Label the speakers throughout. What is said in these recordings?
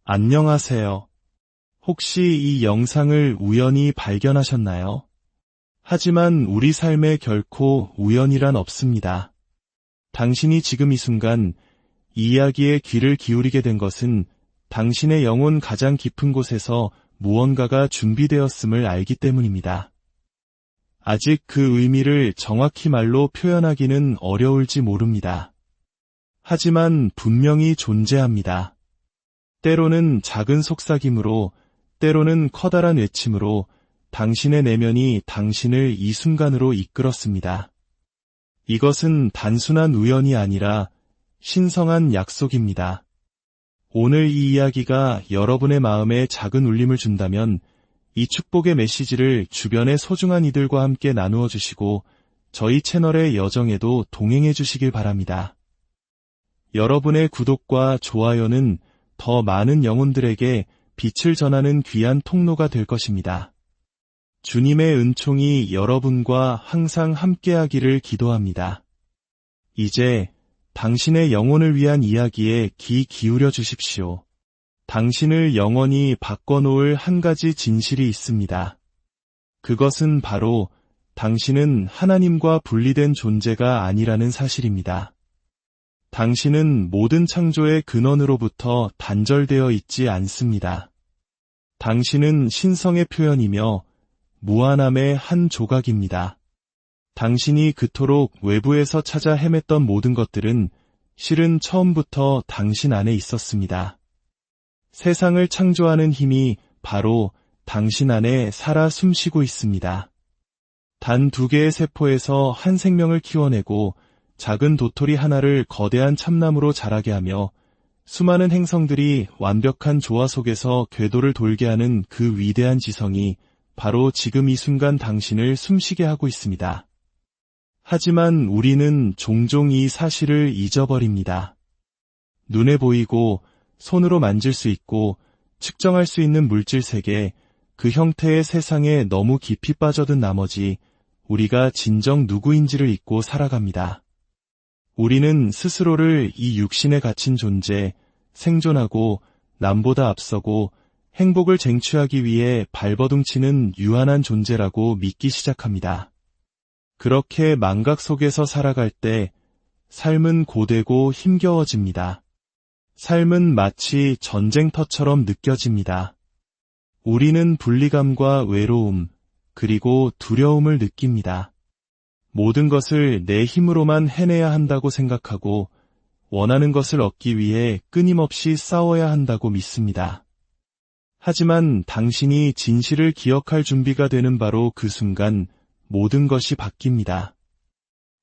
Speaker 1: 안녕하세요. 혹시 이 영상을 우연히 발견하셨나요? 하지만 우리 삶에 결코 우연이란 없습니다. 당신이 지금 이 순간 이 이야기에 귀를 기울이게 된 것은 당신의 영혼 가장 깊은 곳에서 무언가가 준비되었음을 알기 때문입니다. 아직 그 의미를 정확히 말로 표현하기는 어려울지 모릅니다. 하지만 분명히 존재합니다. 때로는 작은 속삭임으로, 때로는 커다란 외침으로 당신의 내면이 당신을 이 순간으로 이끌었습니다. 이것은 단순한 우연이 아니라 신성한 약속입니다. 오늘 이 이야기가 여러분의 마음에 작은 울림을 준다면 이 축복의 메시지를 주변의 소중한 이들과 함께 나누어 주시고 저희 채널의 여정에도 동행해 주시길 바랍니다. 여러분의 구독과 좋아요는 더 많은 영혼들에게 빛을 전하는 귀한 통로가 될 것입니다. 주님의 은총이 여러분과 항상 함께하기를 기도합니다. 이제 당신의 영혼을 위한 이야기에 귀 기울여 주십시오. 당신을 영원히 바꿔놓을 한 가지 진실이 있습니다. 그것은 바로 당신은 하나님과 분리된 존재가 아니라는 사실입니다. 당신은 모든 창조의 근원으로부터 단절되어 있지 않습니다. 당신은 신성의 표현이며 무한함의 한 조각입니다. 당신이 그토록 외부에서 찾아 헤맸던 모든 것들은 실은 처음부터 당신 안에 있었습니다. 세상을 창조하는 힘이 바로 당신 안에 살아 숨쉬고 있습니다. 단 2개의 세포에서 한 생명을 키워내고 작은 도토리 하나를 거대한 참나무로 자라게 하며 수많은 행성들이 완벽한 조화 속에서 궤도를 돌게 하는 그 위대한 지성이 바로 지금 이 순간 당신을 숨쉬게 하고 있습니다. 하지만 우리는 종종 이 사실을 잊어버립니다. 눈에 보이고 손으로 만질 수 있고 측정할 수 있는 물질 세계, 그 형태의 세상에 너무 깊이 빠져든 나머지 우리가 진정 누구인지를 잊고 살아갑니다. 우리는 스스로를 이 육신에 갇힌 존재, 생존하고 남보다 앞서고 행복을 쟁취하기 위해 발버둥치는 유한한 존재라고 믿기 시작합니다. 그렇게 망각 속에서 살아갈 때 삶은 고되고 힘겨워집니다. 삶은 마치 전쟁터처럼 느껴집니다. 우리는 분리감과 외로움, 그리고 두려움을 느낍니다. 모든 것을 내 힘으로만 해내야 한다고 생각하고 원하는 것을 얻기 위해 끊임없이 싸워야 한다고 믿습니다. 하지만 당신이 진실을 기억할 준비가 되는 바로 그 순간 모든 것이 바뀝니다.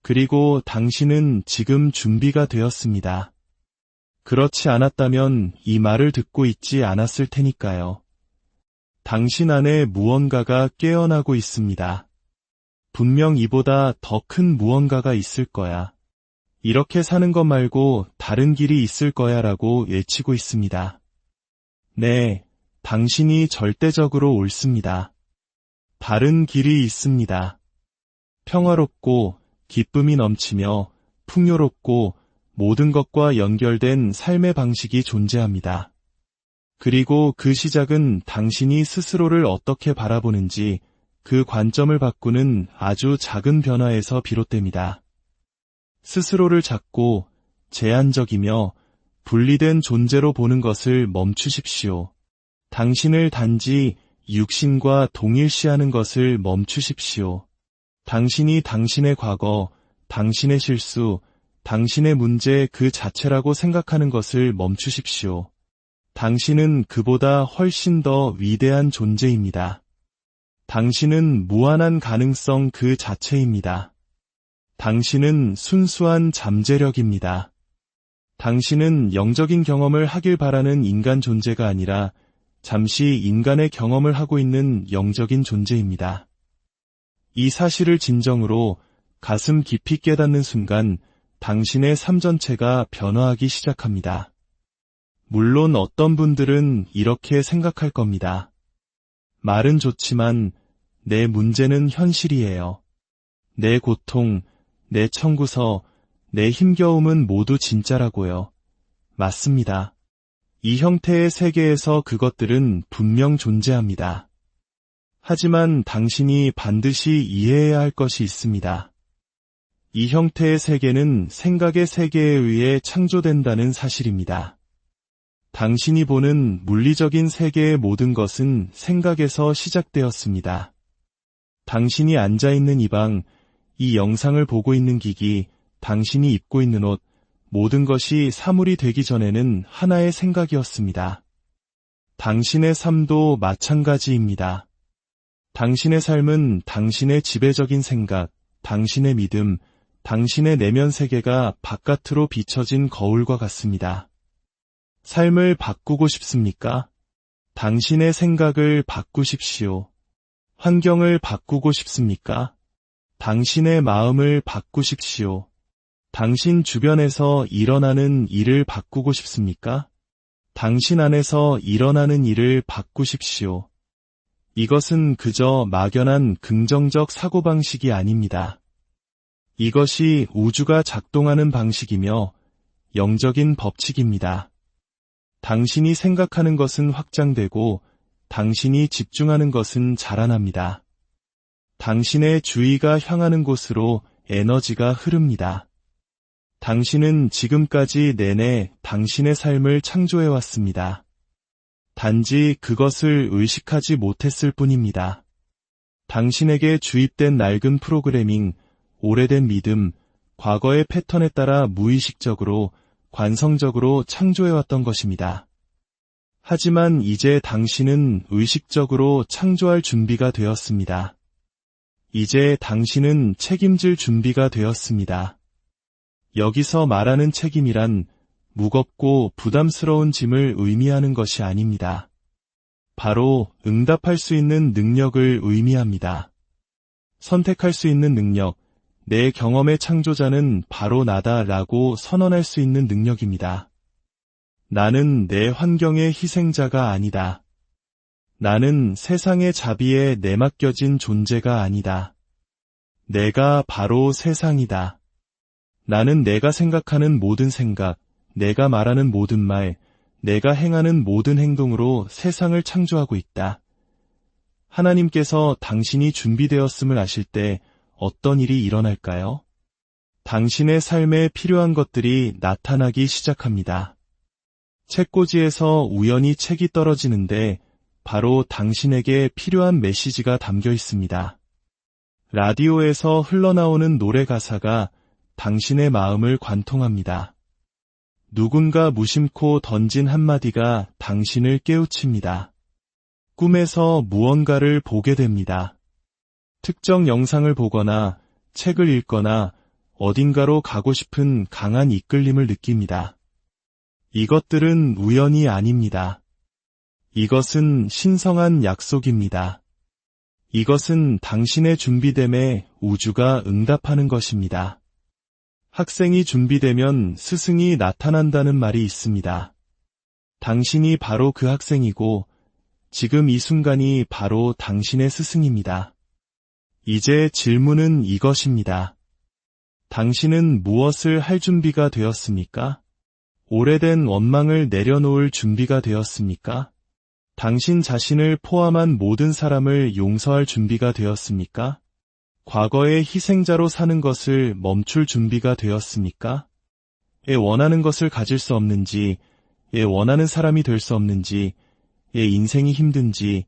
Speaker 1: 그리고 당신은 지금 준비가 되었습니다. 그렇지 않았다면 이 말을 듣고 있지 않았을 테니까요. 당신 안에 무언가가 깨어나고 있습니다. 분명 이보다 더 큰 무언가가 있을 거야. 이렇게 사는 것 말고 다른 길이 있을 거야 라고 외치고 있습니다. 네, 당신이 절대적으로 옳습니다. 다른 길이 있습니다. 평화롭고 기쁨이 넘치며 풍요롭고 모든 것과 연결된 삶의 방식이 존재합니다. 그리고 그 시작은 당신이 스스로를 어떻게 바라보는지 그 관점을 바꾸는 아주 작은 변화에서 비롯됩니다. 스스로를 작고 제한적이며 분리된 존재로 보는 것을 멈추십시오. 당신을 단지 육신과 동일시하는 것을 멈추십시오. 당신이 당신의 과거, 당신의 실수, 당신의 문제 그 자체라고 생각하는 것을 멈추십시오. 당신은 그보다 훨씬 더 위대한 존재입니다. 당신은 무한한 가능성 그 자체입니다. 당신은 순수한 잠재력입니다. 당신은 영적인 경험을 하길 바라는 인간 존재가 아니라 잠시 인간의 경험을 하고 있는 영적인 존재입니다. 이 사실을 진정으로 가슴 깊이 깨닫는 순간 당신의 삶 전체가 변화하기 시작합니다. 물론 어떤 분들은 이렇게 생각할 겁니다. 말은 좋지만 내 문제는 현실이에요. 내 고통, 내 청구서, 내 힘겨움은 모두 진짜라고요. 맞습니다. 이 형태의 세계에서 그것들은 분명 존재합니다. 하지만 당신이 반드시 이해해야 할 것이 있습니다. 이 형태의 세계는 생각의 세계에 의해 창조된다는 사실입니다. 당신이 보는 물리적인 세계의 모든 것은 생각에서 시작되었습니다. 당신이 앉아있는 이 방, 이 영상을 보고 있는 기기, 당신이 입고 있는 옷, 모든 것이 사물이 되기 전에는 하나의 생각이었습니다. 당신의 삶도 마찬가지입니다. 당신의 삶은 당신의 지배적인 생각, 당신의 믿음, 당신의 내면 세계가 바깥으로 비춰진 거울과 같습니다. 삶을 바꾸고 싶습니까? 당신의 생각을 바꾸십시오. 환경을 바꾸고 싶습니까? 당신의 마음을 바꾸십시오. 당신 주변에서 일어나는 일을 바꾸고 싶습니까? 당신 안에서 일어나는 일을 바꾸십시오. 이것은 그저 막연한 긍정적 사고방식이 아닙니다. 이것이 우주가 작동하는 방식이며 영적인 법칙입니다. 당신이 생각하는 것은 확장되고 당신이 집중하는 것은 자라납니다. 당신의 주의가 향하는 곳으로 에너지가 흐릅니다. 당신은 지금까지 내내 당신의 삶을 창조해왔습니다. 단지 그것을 의식하지 못했을 뿐입니다. 당신에게 주입된 낡은 프로그래밍, 오래된 믿음, 과거의 패턴에 따라 무의식적으로, 관성적으로 창조해왔던 것입니다. 하지만 이제 당신은 의식적으로 창조할 준비가 되었습니다. 이제 당신은 책임질 준비가 되었습니다. 여기서 말하는 책임이란 무겁고 부담스러운 짐을 의미하는 것이 아닙니다. 바로 응답할 수 있는 능력을 의미합니다. 선택할 수 있는 능력, 내 경험의 창조자는 바로 나다라고 선언할 수 있는 능력입니다. 나는 내 환경의 희생자가 아니다. 나는 세상의 자비에 내맡겨진 존재가 아니다. 내가 바로 세상이다. 나는 내가 생각하는 모든 생각, 내가 말하는 모든 말, 내가 행하는 모든 행동으로 세상을 창조하고 있다. 하나님께서 당신이 준비되었음을 아실 때 어떤 일이 일어날까요? 당신의 삶에 필요한 것들이 나타나기 시작합니다. 책꽂이에서 우연히 책이 떨어지는데 바로 당신에게 필요한 메시지가 담겨 있습니다. 라디오에서 흘러나오는 노래 가사가 당신의 마음을 관통합니다. 누군가 무심코 던진 한마디가 당신을 깨우칩니다. 꿈에서 무언가를 보게 됩니다. 특정 영상을 보거나 책을 읽거나 어딘가로 가고 싶은 강한 이끌림을 느낍니다. 이것들은 우연이 아닙니다. 이것은 신성한 약속입니다. 이것은 당신의 준비됨에 우주가 응답하는 것입니다. 학생이 준비되면 스승이 나타난다는 말이 있습니다. 당신이 바로 그 학생이고 지금 이 순간이 바로 당신의 스승입니다. 이제 질문은 이것입니다. 당신은 무엇을 할 준비가 되었습니까? 오래된 원망을 내려놓을 준비가 되었습니까? 당신 자신을 포함한 모든 사람을 용서할 준비가 되었습니까? 과거의 희생자로 사는 것을 멈출 준비가 되었습니까? 원하는 것을 가질 수 없는지, 원하는 사람이 될 수 없는지, 인생이 힘든지,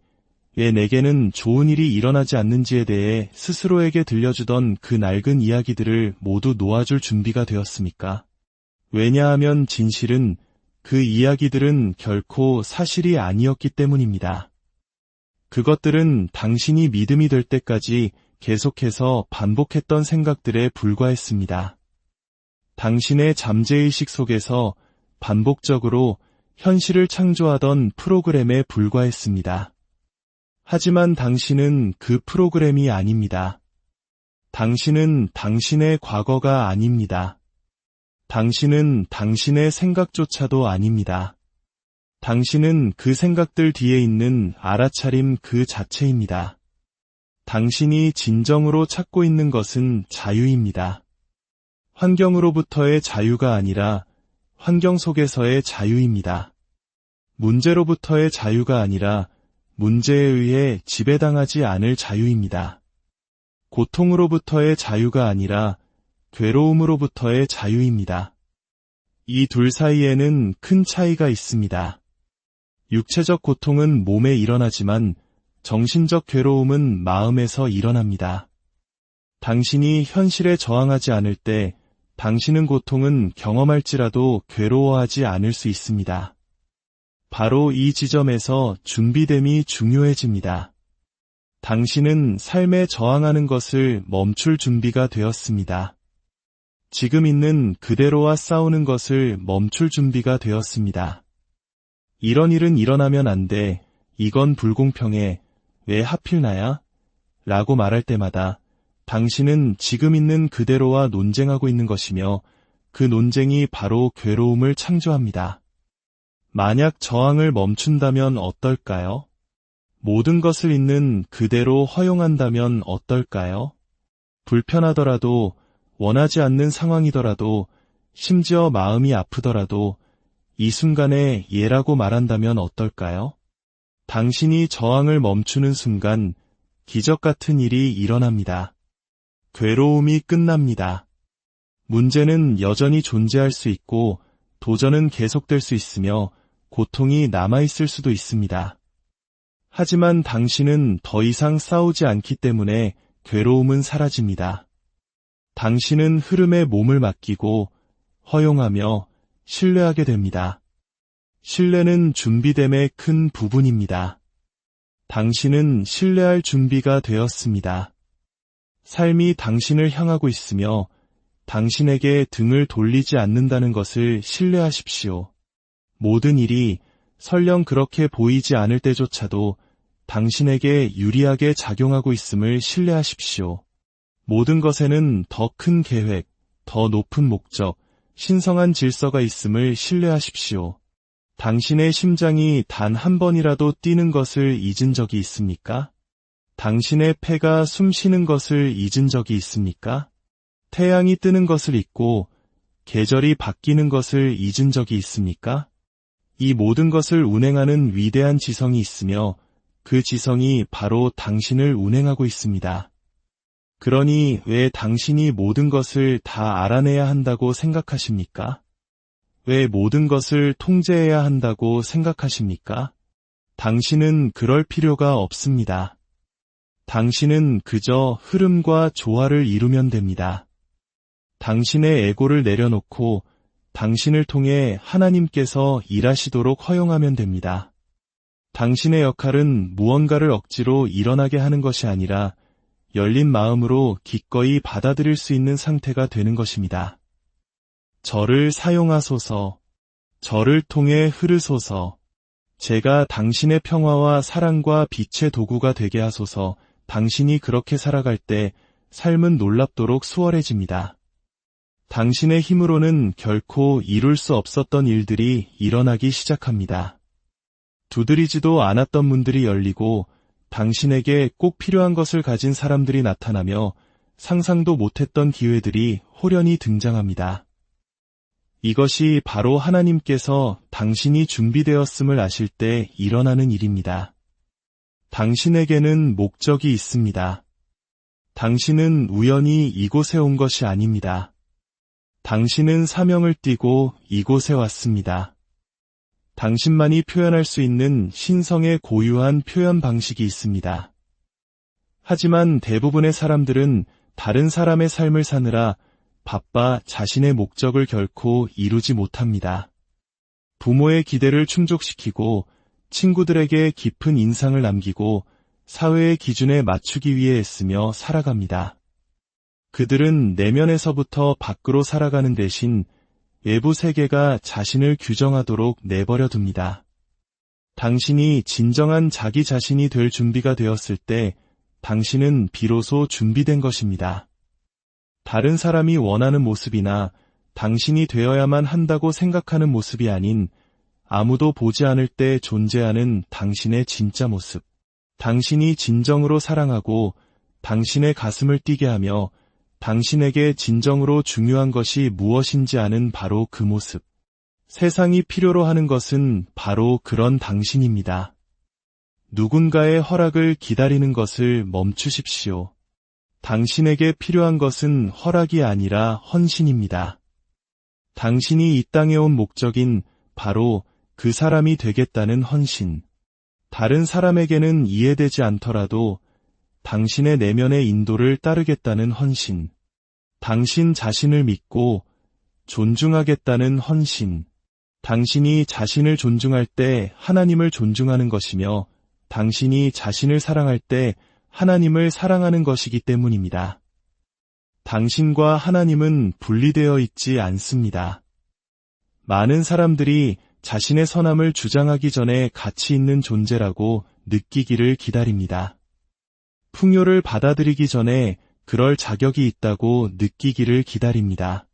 Speaker 1: 내게는 좋은 일이 일어나지 않는지에 대해 스스로에게 들려주던 그 낡은 이야기들을 모두 놓아줄 준비가 되었습니까? 왜냐하면 진실은 그 이야기들은 결코 사실이 아니었기 때문입니다. 그것들은 당신이 믿음이 될 때까지 계속해서 반복했던 생각들에 불과했습니다. 당신의 잠재의식 속에서 반복적으로 현실을 창조하던 프로그램에 불과했습니다. 하지만 당신은 그 프로그램이 아닙니다. 당신은 당신의 과거가 아닙니다. 당신은 당신의 생각조차도 아닙니다. 당신은 그 생각들 뒤에 있는 알아차림 그 자체입니다. 당신이 진정으로 찾고 있는 것은 자유입니다. 환경으로부터의 자유가 아니라 환경 속에서의 자유입니다. 문제로부터의 자유가 아니라 문제에 의해 지배당하지 않을 자유입니다. 고통으로부터의 자유가 아니라 괴로움으로부터의 자유입니다. 이 둘 사이에는 큰 차이가 있습니다. 육체적 고통은 몸에 일어나지만 정신적 괴로움은 마음에서 일어납니다. 당신이 현실에 저항하지 않을 때 당신은 고통은 경험할지라도 괴로워하지 않을 수 있습니다. 바로 이 지점에서 준비됨이 중요해집니다. 당신은 삶에 저항하는 것을 멈출 준비가 되었습니다. 지금 있는 그대로와 싸우는 것을 멈출 준비가 되었습니다. 이런 일은 일어나면 안 돼. 이건 불공평해. 왜 하필 나야? 라고 말할 때마다 당신은 지금 있는 그대로와 논쟁하고 있는 것이며 그 논쟁이 바로 괴로움을 창조합니다. 만약 저항을 멈춘다면 어떨까요? 모든 것을 있는 그대로 허용한다면 어떨까요? 불편하더라도, 원하지 않는 상황이더라도, 심지어 마음이 아프더라도 이 순간에 예라고 말한다면 어떨까요? 당신이 저항을 멈추는 순간 기적 같은 일이 일어납니다. 괴로움이 끝납니다. 문제는 여전히 존재할 수 있고 도전은 계속될 수 있으며 고통이 남아있을 수도 있습니다. 하지만 당신은 더 이상 싸우지 않기 때문에 괴로움은 사라집니다. 당신은 흐름에 몸을 맡기고 허용하며 신뢰하게 됩니다. 신뢰는 준비됨의 큰 부분입니다. 당신은 신뢰할 준비가 되었습니다. 삶이 당신을 향하고 있으며 당신에게 등을 돌리지 않는다는 것을 신뢰하십시오. 모든 일이 설령 그렇게 보이지 않을 때조차도 당신에게 유리하게 작용하고 있음을 신뢰하십시오. 모든 것에는 더 큰 계획, 더 높은 목적, 신성한 질서가 있음을 신뢰하십시오. 당신의 심장이 단 한 번이라도 뛰는 것을 잊은 적이 있습니까? 당신의 폐가 숨 쉬는 것을 잊은 적이 있습니까? 태양이 뜨는 것을 잊고 계절이 바뀌는 것을 잊은 적이 있습니까? 이 모든 것을 운행하는 위대한 지성이 있으며 그 지성이 바로 당신을 운행하고 있습니다. 그러니 왜 당신이 모든 것을 다 알아내야 한다고 생각하십니까? 왜 모든 것을 통제해야 한다고 생각하십니까? 당신은 그럴 필요가 없습니다. 당신은 그저 흐름과 조화를 이루면 됩니다. 당신의 에고를 내려놓고 당신을 통해 하나님께서 일하시도록 허용하면 됩니다. 당신의 역할은 무언가를 억지로 일어나게 하는 것이 아니라 열린 마음으로 기꺼이 받아들일 수 있는 상태가 되는 것입니다. 저를 사용하소서, 저를 통해 흐르소서, 제가 당신의 평화와 사랑과 빛의 도구가 되게 하소서. 당신이 그렇게 살아갈 때 삶은 놀랍도록 수월해집니다. 당신의 힘으로는 결코 이룰 수 없었던 일들이 일어나기 시작합니다. 두드리지도 않았던 문들이 열리고 당신에게 꼭 필요한 것을 가진 사람들이 나타나며 상상도 못했던 기회들이 호련히 등장합니다. 이것이 바로 하나님께서 당신이 준비되었음을 아실 때 일어나는 일입니다. 당신에게는 목적이 있습니다. 당신은 우연히 이곳에 온 것이 아닙니다. 당신은 사명을 띠고 이곳에 왔습니다. 당신만이 표현할 수 있는 신성의 고유한 표현 방식이 있습니다. 하지만 대부분의 사람들은 다른 사람의 삶을 사느라 바빠 자신의 목적을 결코 이루지 못합니다. 부모의 기대를 충족시키고 친구들에게 깊은 인상을 남기고 사회의 기준에 맞추기 위해 애쓰며 살아갑니다. 그들은 내면에서부터 밖으로 살아가는 대신 외부 세계가 자신을 규정하도록 내버려 둡니다. 당신이 진정한 자기 자신이 될 준비가 되었을 때 당신은 비로소 준비된 것입니다. 다른 사람이 원하는 모습이나 당신이 되어야만 한다고 생각하는 모습이 아닌 아무도 보지 않을 때 존재하는 당신의 진짜 모습. 당신이 진정으로 사랑하고 당신의 가슴을 뛰게 하며 당신에게 진정으로 중요한 것이 무엇인지 아는 바로 그 모습. 세상이 필요로 하는 것은 바로 그런 당신입니다. 누군가의 허락을 기다리는 것을 멈추십시오. 당신에게 필요한 것은 허락이 아니라 헌신입니다. 당신이 이 땅에 온 목적인 바로 그 사람이 되겠다는 헌신. 다른 사람에게는 이해되지 않더라도 당신의 내면의 인도를 따르겠다는 헌신. 당신 자신을 믿고 존중하겠다는 헌신. 당신이 자신을 존중할 때 하나님을 존중하는 것이며 당신이 자신을 사랑할 때 하나님을 사랑하는 것이기 때문입니다. 당신과 하나님은 분리되어 있지 않습니다. 많은 사람들이 자신의 선함을 주장하기 전에 가치 있는 존재라고 느끼기를 기다립니다. 풍요를 받아들이기 전에 그럴 자격이 있다고 느끼기를 기다립니다.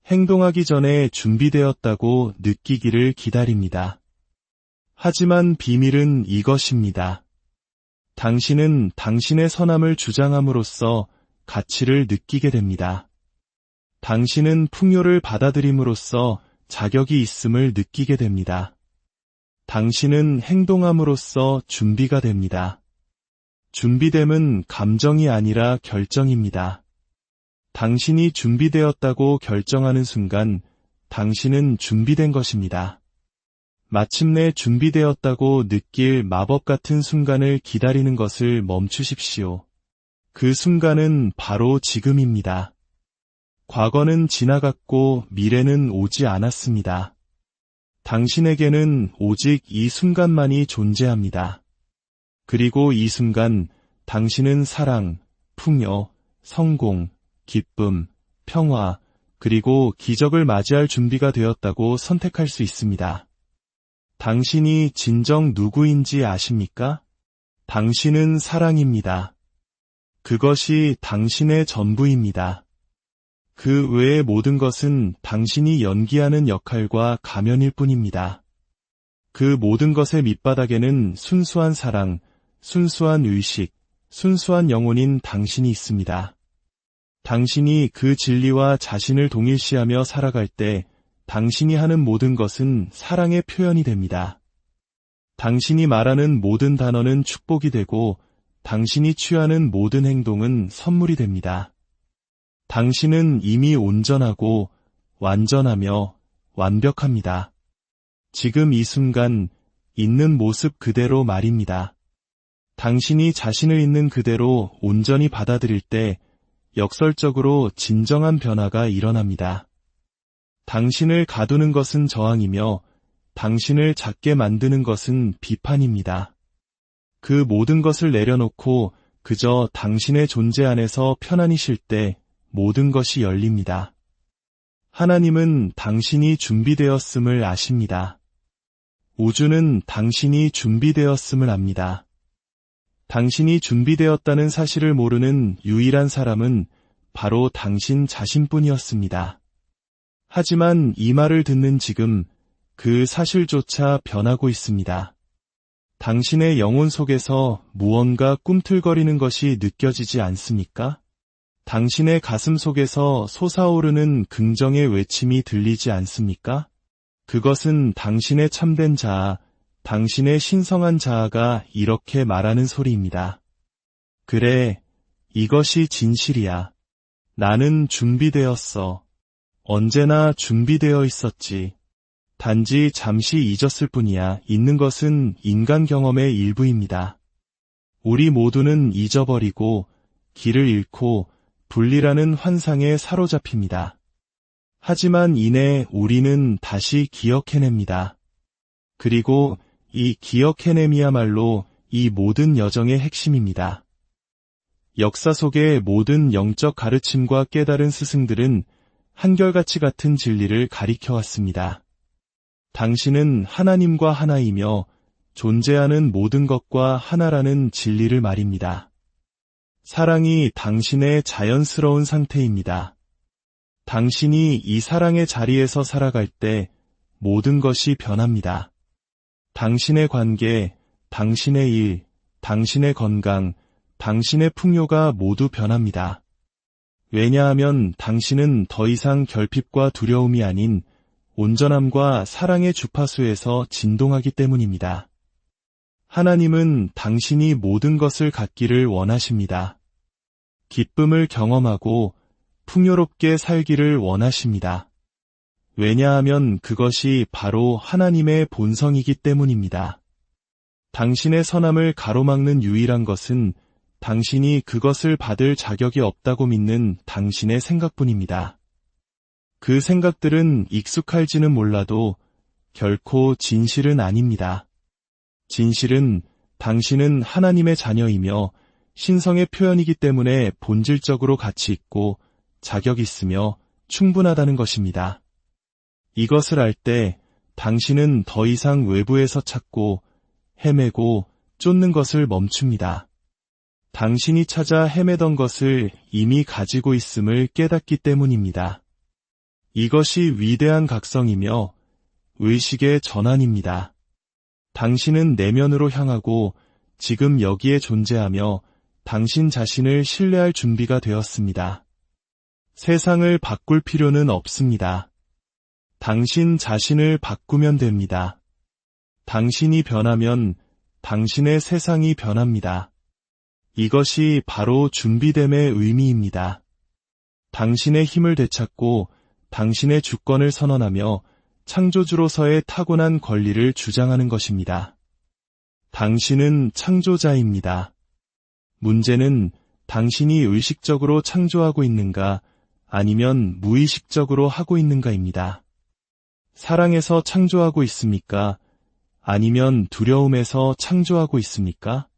Speaker 1: 행동하기 전에 준비되었다고 느끼기를 기다립니다. 하지만 비밀은 이것입니다. 당신은 당신의 선함을 주장함으로써 가치를 느끼게 됩니다. 당신은 풍요를 받아들임으로써 자격이 있음을 느끼게 됩니다. 당신은 행동함으로써 준비가 됩니다. 준비됨은 감정이 아니라 결정입니다. 당신이 준비되었다고 결정하는 순간 당신은 준비된 것입니다. 마침내 준비되었다고 느낄 마법 같은 순간을 기다리는 것을 멈추십시오. 그 순간은 바로 지금입니다. 과거는 지나갔고 미래는 오지 않았습니다. 당신에게는 오직 이 순간만이 존재합니다. 그리고 이 순간 당신은 사랑, 풍요, 성공, 기쁨, 평화, 그리고 기적을 맞이할 준비가 되었다고 선택할 수 있습니다. 당신이 진정 누구인지 아십니까? 당신은 사랑입니다. 그것이 당신의 전부입니다. 그 외의 모든 것은 당신이 연기하는 역할과 가면일 뿐입니다. 그 모든 것의 밑바닥에는 순수한 사랑, 순수한 의식, 순수한 영혼인 당신이 있습니다. 당신이 그 진리와 자신을 동일시하며 살아갈 때 당신이 하는 모든 것은 사랑의 표현이 됩니다. 당신이 말하는 모든 단어는 축복이 되고 당신이 취하는 모든 행동은 선물이 됩니다. 당신은 이미 온전하고 완전하며 완벽합니다. 지금 이 순간 있는 모습 그대로 말입니다. 당신이 자신을 있는 그대로 온전히 받아들일 때 역설적으로 진정한 변화가 일어납니다. 당신을 가두는 것은 저항이며 당신을 작게 만드는 것은 비판입니다. 그 모든 것을 내려놓고 그저 당신의 존재 안에서 편안히 쉴 때 모든 것이 열립니다. 하나님은 당신이 준비되었음을 아십니다. 우주는 당신이 준비되었음을 압니다. 당신이 준비되었다는 사실을 모르는 유일한 사람은 바로 당신 자신뿐이었습니다. 하지만 이 말을 듣는 지금 그 사실조차 변하고 있습니다. 당신의 영혼 속에서 무언가 꿈틀거리는 것이 느껴지지 않습니까? 당신의 가슴 속에서 솟아오르는 긍정의 외침이 들리지 않습니까? 그것은 당신의 참된 자아, 당신의 신성한 자아가 이렇게 말하는 소리입니다. 그래, 이것이 진실이야. 나는 준비되었어. 언제나 준비되어 있었지. 단지 잠시 잊었을 뿐이야. 잊는 것은 인간 경험의 일부입니다. 우리 모두는 잊어버리고 길을 잃고 분리라는 환상에 사로잡힙니다. 하지만 이내 우리는 다시 기억해냅니다. 그리고 이 기억해냄이야말로 이 모든 여정의 핵심입니다. 역사 속의 모든 영적 가르침과 깨달은 스승들은 한결같이 같은 진리를 가리켜왔습니다. 당신은 하나님과 하나이며 존재하는 모든 것과 하나라는 진리를 말입니다. 사랑이 당신의 자연스러운 상태입니다. 당신이 이 사랑의 자리에서 살아갈 때 모든 것이 변합니다. 당신의 관계, 당신의 일, 당신의 건강, 당신의 풍요가 모두 변합니다. 왜냐하면 당신은 더 이상 결핍과 두려움이 아닌 온전함과 사랑의 주파수에서 진동하기 때문입니다. 하나님은 당신이 모든 것을 갖기를 원하십니다. 기쁨을 경험하고 풍요롭게 살기를 원하십니다. 왜냐하면 그것이 바로 하나님의 본성이기 때문입니다. 당신의 선함을 가로막는 유일한 것은 당신이 그것을 받을 자격이 없다고 믿는 당신의 생각뿐입니다. 그 생각들은 익숙할지는 몰라도 결코 진실은 아닙니다. 진실은 당신은 하나님의 자녀이며 신성의 표현이기 때문에 본질적으로 가치 있고 자격 있으며 충분하다는 것입니다. 이것을 알 때 당신은 더 이상 외부에서 찾고 헤매고 쫓는 것을 멈춥니다. 당신이 찾아 헤매던 것을 이미 가지고 있음을 깨닫기 때문입니다. 이것이 위대한 각성이며 의식의 전환입니다. 당신은 내면으로 향하고 지금 여기에 존재하며 당신 자신을 신뢰할 준비가 되었습니다. 세상을 바꿀 필요는 없습니다. 당신 자신을 바꾸면 됩니다. 당신이 변하면 당신의 세상이 변합니다. 이것이 바로 준비됨의 의미입니다. 당신의 힘을 되찾고 당신의 주권을 선언하며 창조주로서의 타고난 권리를 주장하는 것입니다. 당신은 창조자입니다. 문제는 당신이 의식적으로 창조하고 있는가 아니면 무의식적으로 하고 있는가입니다. 사랑에서 창조하고 있습니까? 아니면 두려움에서 창조하고 있습니까?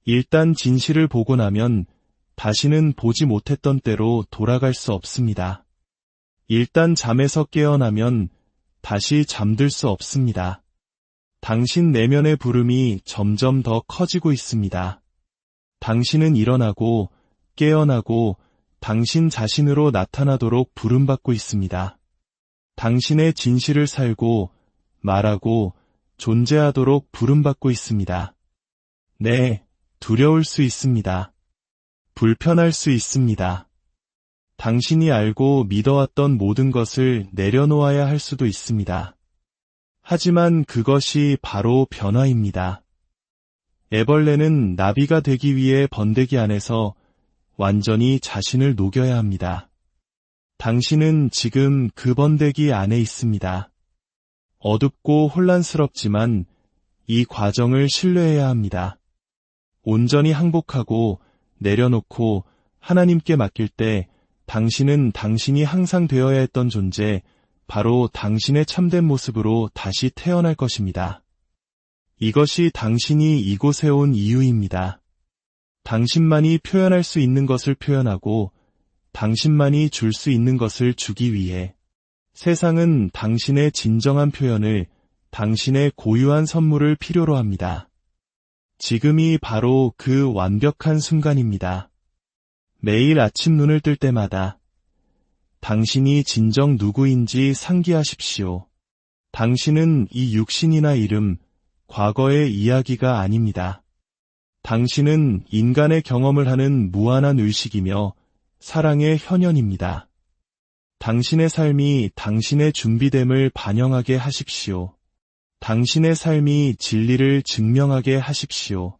Speaker 1: 일단 진실을 보고 나면 다시는 보지 못했던 때로 돌아갈 수 없습니다. 일단 잠에서 깨어나면 다시 잠들 수 없습니다. 당신 내면의 부름이 점점 더 커지고 있습니다. 당신은 일어나고 깨어나고 당신 자신으로 나타나도록 부름받고 있습니다. 당신의 진실을 살고 말하고 존재하도록 부름받고 있습니다. 네, 두려울 수 있습니다. 불편할 수 있습니다. 당신이 알고 믿어왔던 모든 것을 내려놓아야 할 수도 있습니다. 하지만 그것이 바로 변화입니다. 애벌레는 나비가 되기 위해 번데기 안에서 완전히 자신을 녹여야 합니다. 당신은 지금 그 번데기 안에 있습니다. 어둡고 혼란스럽지만 이 과정을 신뢰해야 합니다. 온전히 항복하고 내려놓고 하나님께 맡길 때 당신은 당신이 항상 되어야 했던 존재, 바로 당신의 참된 모습으로 다시 태어날 것입니다. 이것이 당신이 이곳에 온 이유입니다. 당신만이 표현할 수 있는 것을 표현하고 당신만이 줄 수 있는 것을 주기 위해 세상은 당신의 진정한 표현을, 당신의 고유한 선물을 필요로 합니다. 지금이 바로 그 완벽한 순간입니다. 매일 아침 눈을 뜰 때마다 당신이 진정 누구인지 상기하십시오. 당신은 이 육신이나 이름, 과거의 이야기가 아닙니다. 당신은 인간의 경험을 하는 무한한 의식이며 사랑의 현현입니다. 당신의 삶이 당신의 준비됨을 반영하게 하십시오. 당신의 삶이 진리를 증명하게 하십시오.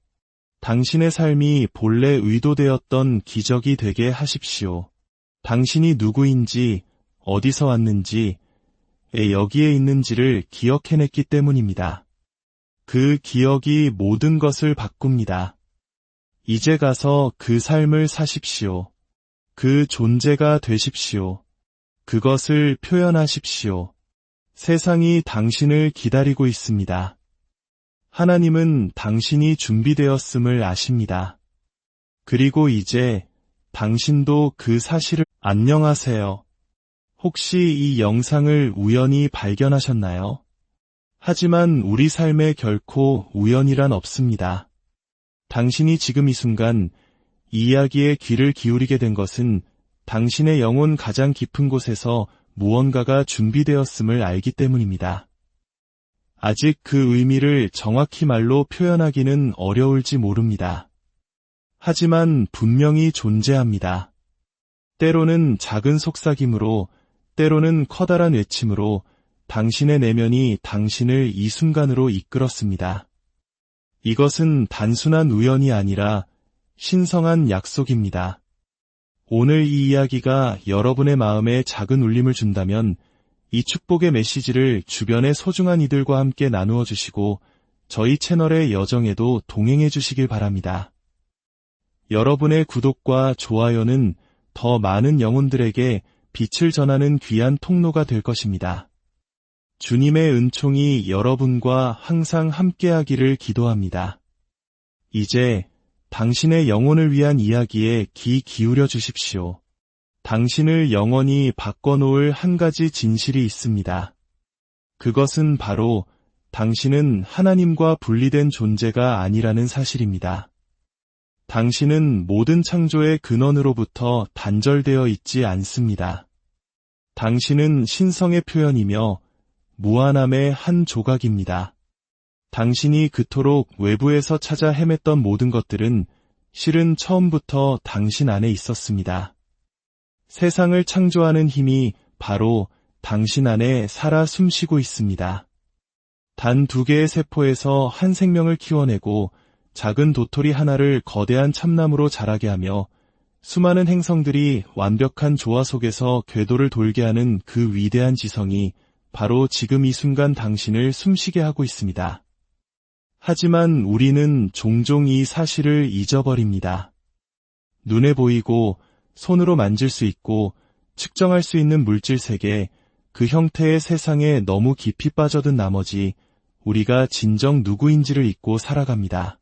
Speaker 1: 당신의 삶이 본래 의도되었던 기적이 되게 하십시오. 당신이 누구인지, 어디서 왔는지, 여기에 있는지를 기억해냈기 때문입니다. 그 기억이 모든 것을 바꿉니다. 이제 가서 그 삶을 사십시오. 그 존재가 되십시오. 그것을 표현하십시오. 세상이 당신을 기다리고 있습니다. 하나님은 당신이 준비되었음을 아십니다. 그리고 이제 당신도 그 사실을 안녕하세요. 혹시 이 영상을 우연히 발견하셨나요? 하지만 우리 삶에 결코 우연이란 없습니다. 당신이 지금 이 순간 이 이야기에 귀를 기울이게 된 것은 당신의 영혼 가장 깊은 곳에서 무언가가 준비되었음을 알기 때문입니다. 아직 그 의미를 정확히 말로 표현하기는 어려울지 모릅니다. 하지만 분명히 존재합니다. 때로는 작은 속삭임으로, 때로는 커다란 외침으로, 당신의 내면이 당신을 이 순간으로 이끌었습니다. 이것은 단순한 우연이 아니라 신성한 약속입니다. 오늘 이 이야기가 여러분의 마음에 작은 울림을 준다면 이 축복의 메시지를 주변의 소중한 이들과 함께 나누어 주시고 저희 채널의 여정에도 동행해 주시길 바랍니다. 여러분의 구독과 좋아요는 더 많은 영혼들에게 빛을 전하는 귀한 통로가 될 것입니다. 주님의 은총이 여러분과 항상 함께하기를 기도합니다. 이제 당신의 영혼을 위한 이야기에 귀 기울여 주십시오. 당신을 영원히 바꿔놓을 한 가지 진실이 있습니다. 그것은 바로 당신은 하나님과 분리된 존재가 아니라는 사실입니다. 당신은 모든 창조의 근원으로부터 단절되어 있지 않습니다. 당신은 신성의 표현이며 무한함의 한 조각입니다. 당신이 그토록 외부에서 찾아 헤맸던 모든 것들은 실은 처음부터 당신 안에 있었습니다. 세상을 창조하는 힘이 바로 당신 안에 살아 숨쉬고 있습니다. 단 2개의 세포에서 한 생명을 키워내고 작은 도토리 하나를 거대한 참나무로 자라게 하며 수많은 행성들이 완벽한 조화 속에서 궤도를 돌게 하는 그 위대한 지성이 바로 지금 이 순간 당신을 숨쉬게 하고 있습니다. 하지만 우리는 종종 이 사실을 잊어버립니다. 눈에 보이고 손으로 만질 수 있고 측정할 수 있는 물질 세계, 그 형태의 세상에 너무 깊이 빠져든 나머지 우리가 진정 누구인지를 잊고 살아갑니다.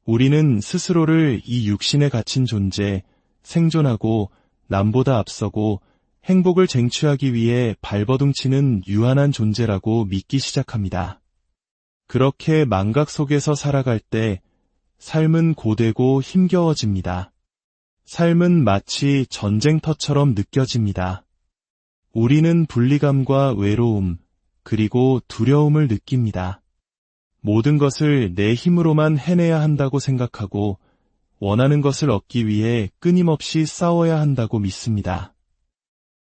Speaker 1: 우리는 스스로를 이 육신에 갇힌 존재, 생존하고 남보다 앞서고 행복을 쟁취하기 위해 발버둥치는 유한한 존재라고 믿기 시작합니다. 그렇게 망각 속에서 살아갈 때 삶은 고되고 힘겨워집니다. 삶은 마치 전쟁터처럼 느껴집니다. 우리는 분리감과 외로움, 그리고 두려움을 느낍니다. 모든 것을 내 힘으로만 해내야 한다고 생각하고 원하는 것을 얻기 위해 끊임없이 싸워야 한다고 믿습니다.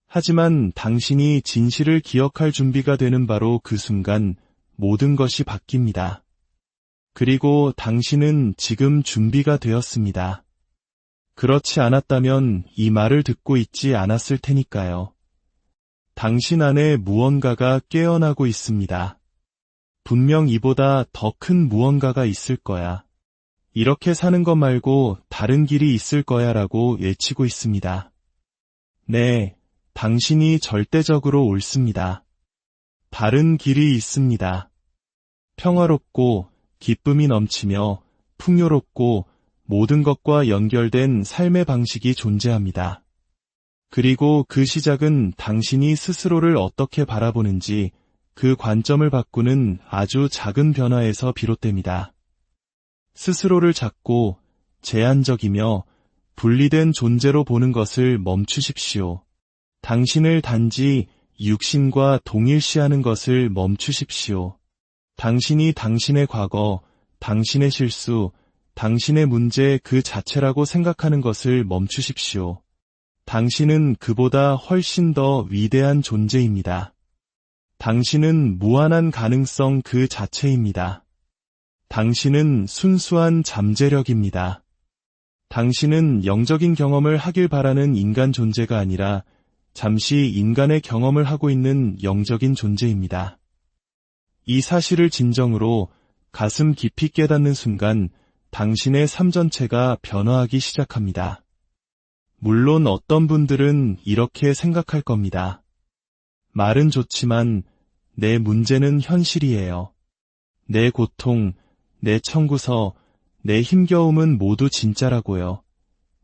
Speaker 1: 하지만 당신이 진실을 기억할 준비가 되는 바로 그 순간 모든 것이 바뀝니다. 그리고 당신은 지금 준비가 되었습니다. 그렇지 않았다면 이 말을 듣고 있지 않았을 테니까요. 당신 안에 무언가가 깨어나고 있습니다. 분명 이보다 더 큰 무언가가 있을 거야. 이렇게 사는 것 말고 다른 길이 있을 거야 라고 외치고 있습니다. 네, 당신이 절대적으로 옳습니다. 다른 길이 있습니다. 평화롭고 기쁨이 넘치며 풍요롭고 모든 것과 연결된 삶의 방식이 존재합니다. 그리고 그 시작은 당신이 스스로를 어떻게 바라보는지 그 관점을 바꾸는 아주 작은 변화에서 비롯됩니다. 스스로를 작고 제한적이며 분리된 존재로 보는 것을 멈추십시오. 당신을 단지 육신과 동일시하는 것을 멈추십시오. 당신이 당신의 과거, 당신의 실수, 당신의 문제 그 자체라고 생각하는 것을 멈추십시오. 당신은 그보다 훨씬 더 위대한 존재입니다. 당신은 무한한 가능성 그 자체입니다. 당신은 순수한 잠재력입니다. 당신은 영적인 경험을 하길 바라는 인간 존재가 아니라 잠시 인간의 경험을 하고 있는 영적인 존재입니다. 이 사실을 진정으로 가슴 깊이 깨닫는 순간 당신의 삶 전체가 변화하기 시작합니다. 물론 어떤 분들은 이렇게 생각할 겁니다. 말은 좋지만 내 문제는 현실이에요. 내 고통, 내 청구서, 내 힘겨움은 모두 진짜라고요.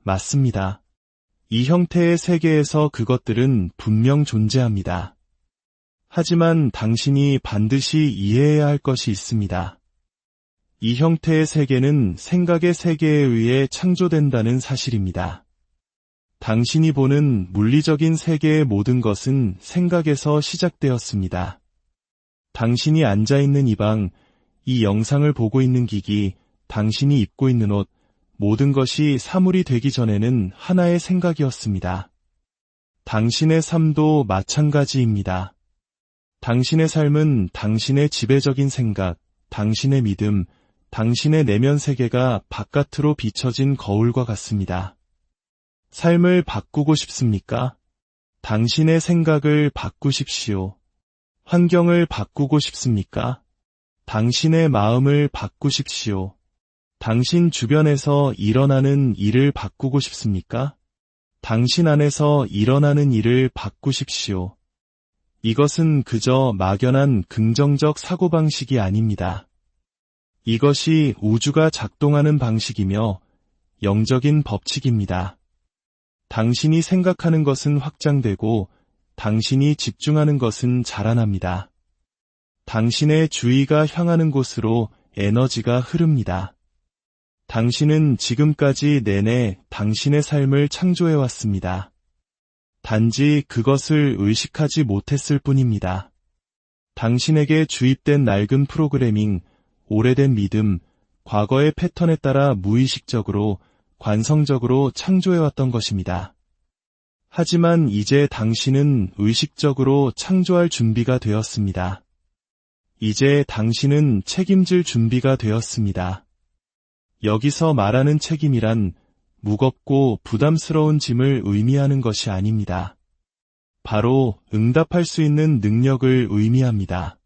Speaker 1: 맞습니다. 이 형태의 세계에서 그것들은 분명 존재합니다. 하지만 당신이 반드시 이해해야 할 것이 있습니다. 이 형태의 세계는 생각의 세계에 의해 창조된다는 사실입니다. 당신이 보는 물리적인 세계의 모든 것은 생각에서 시작되었습니다. 당신이 앉아있는 이 방, 이 영상을 보고 있는 기기, 당신이 입고 있는 옷, 모든 것이 사물이 되기 전에는 하나의 생각이었습니다. 당신의 삶도 마찬가지입니다. 당신의 삶은 당신의 지배적인 생각, 당신의 믿음, 당신의 내면 세계가 바깥으로 비춰진 거울과 같습니다. 삶을 바꾸고 싶습니까? 당신의 생각을 바꾸십시오. 환경을 바꾸고 싶습니까? 당신의 마음을 바꾸십시오. 당신 주변에서 일어나는 일을 바꾸고 싶습니까? 당신 안에서 일어나는 일을 바꾸십시오. 이것은 그저 막연한 긍정적 사고방식이 아닙니다. 이것이 우주가 작동하는 방식이며 영적인 법칙입니다. 당신이 생각하는 것은 확장되고 당신이 집중하는 것은 자라납니다. 당신의 주의가 향하는 곳으로 에너지가 흐릅니다. 당신은 지금까지 내내 당신의 삶을 창조해왔습니다. 단지 그것을 의식하지 못했을 뿐입니다. 당신에게 주입된 낡은 프로그래밍, 오래된 믿음, 과거의 패턴에 따라 무의식적으로, 관성적으로 창조해왔던 것입니다. 하지만 이제 당신은 의식적으로 창조할 준비가 되었습니다. 이제 당신은 책임질 준비가 되었습니다. 여기서 말하는 책임이란 무겁고 부담스러운 짐을 의미하는 것이 아닙니다. 바로 응답할 수 있는 능력을 의미합니다.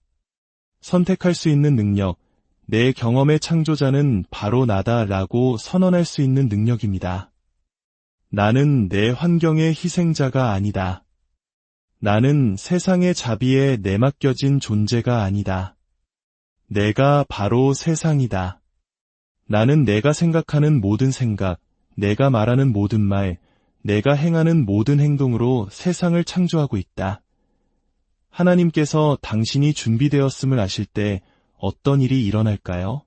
Speaker 1: 선택할 수 있는 능력, 내 경험의 창조자는 바로 나다라고 선언할 수 있는 능력입니다. 나는 내 환경의 희생자가 아니다. 나는 세상의 자비에 내맡겨진 존재가 아니다. 내가 바로 세상이다. 나는 내가 생각하는 모든 생각, 내가 말하는 모든 말, 내가 행하는 모든 행동으로 세상을 창조하고 있다. 하나님께서 당신이 준비되었음을 아실 때 어떤 일이 일어날까요?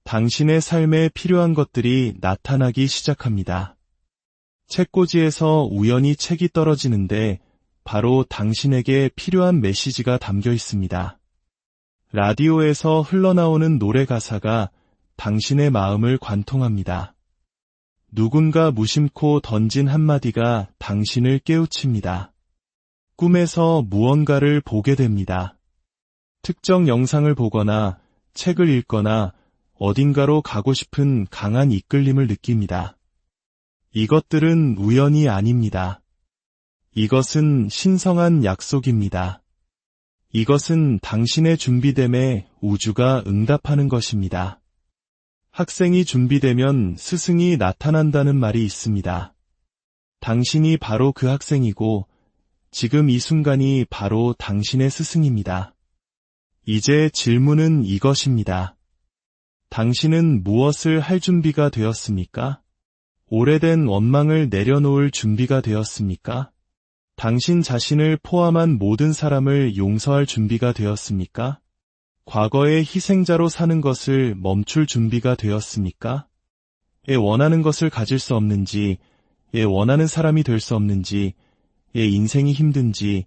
Speaker 1: 당신의 삶에 필요한 것들이 나타나기 시작합니다. 책꽂이에서 우연히 책이 떨어지는데 바로 당신에게 필요한 메시지가 담겨 있습니다. 라디오에서 흘러나오는 노래 가사가 당신의 마음을 관통합니다. 누군가 무심코 던진 한마디가 당신을 깨우칩니다. 꿈에서 무언가를 보게 됩니다. 특정 영상을 보거나 책을 읽거나 어딘가로 가고 싶은 강한 이끌림을 느낍니다. 이것들은 우연이 아닙니다. 이것은 신성한 약속입니다. 이것은 당신의 준비됨에 우주가 응답하는 것입니다. 학생이 준비되면 스승이 나타난다는 말이 있습니다. 당신이 바로 그 학생이고 지금 이 순간이 바로 당신의 스승입니다. 이제 질문은 이것입니다. 당신은 무엇을 할 준비가 되었습니까? 오래된 원망을 내려놓을 준비가 되었습니까? 당신 자신을 포함한 모든 사람을 용서할 준비가 되었습니까? 과거의 희생자로 사는 것을 멈출 준비가 되었습니까? 원하는 것을 가질 수 없는지, 원하는 사람이 될 수 없는지, 인생이 힘든지,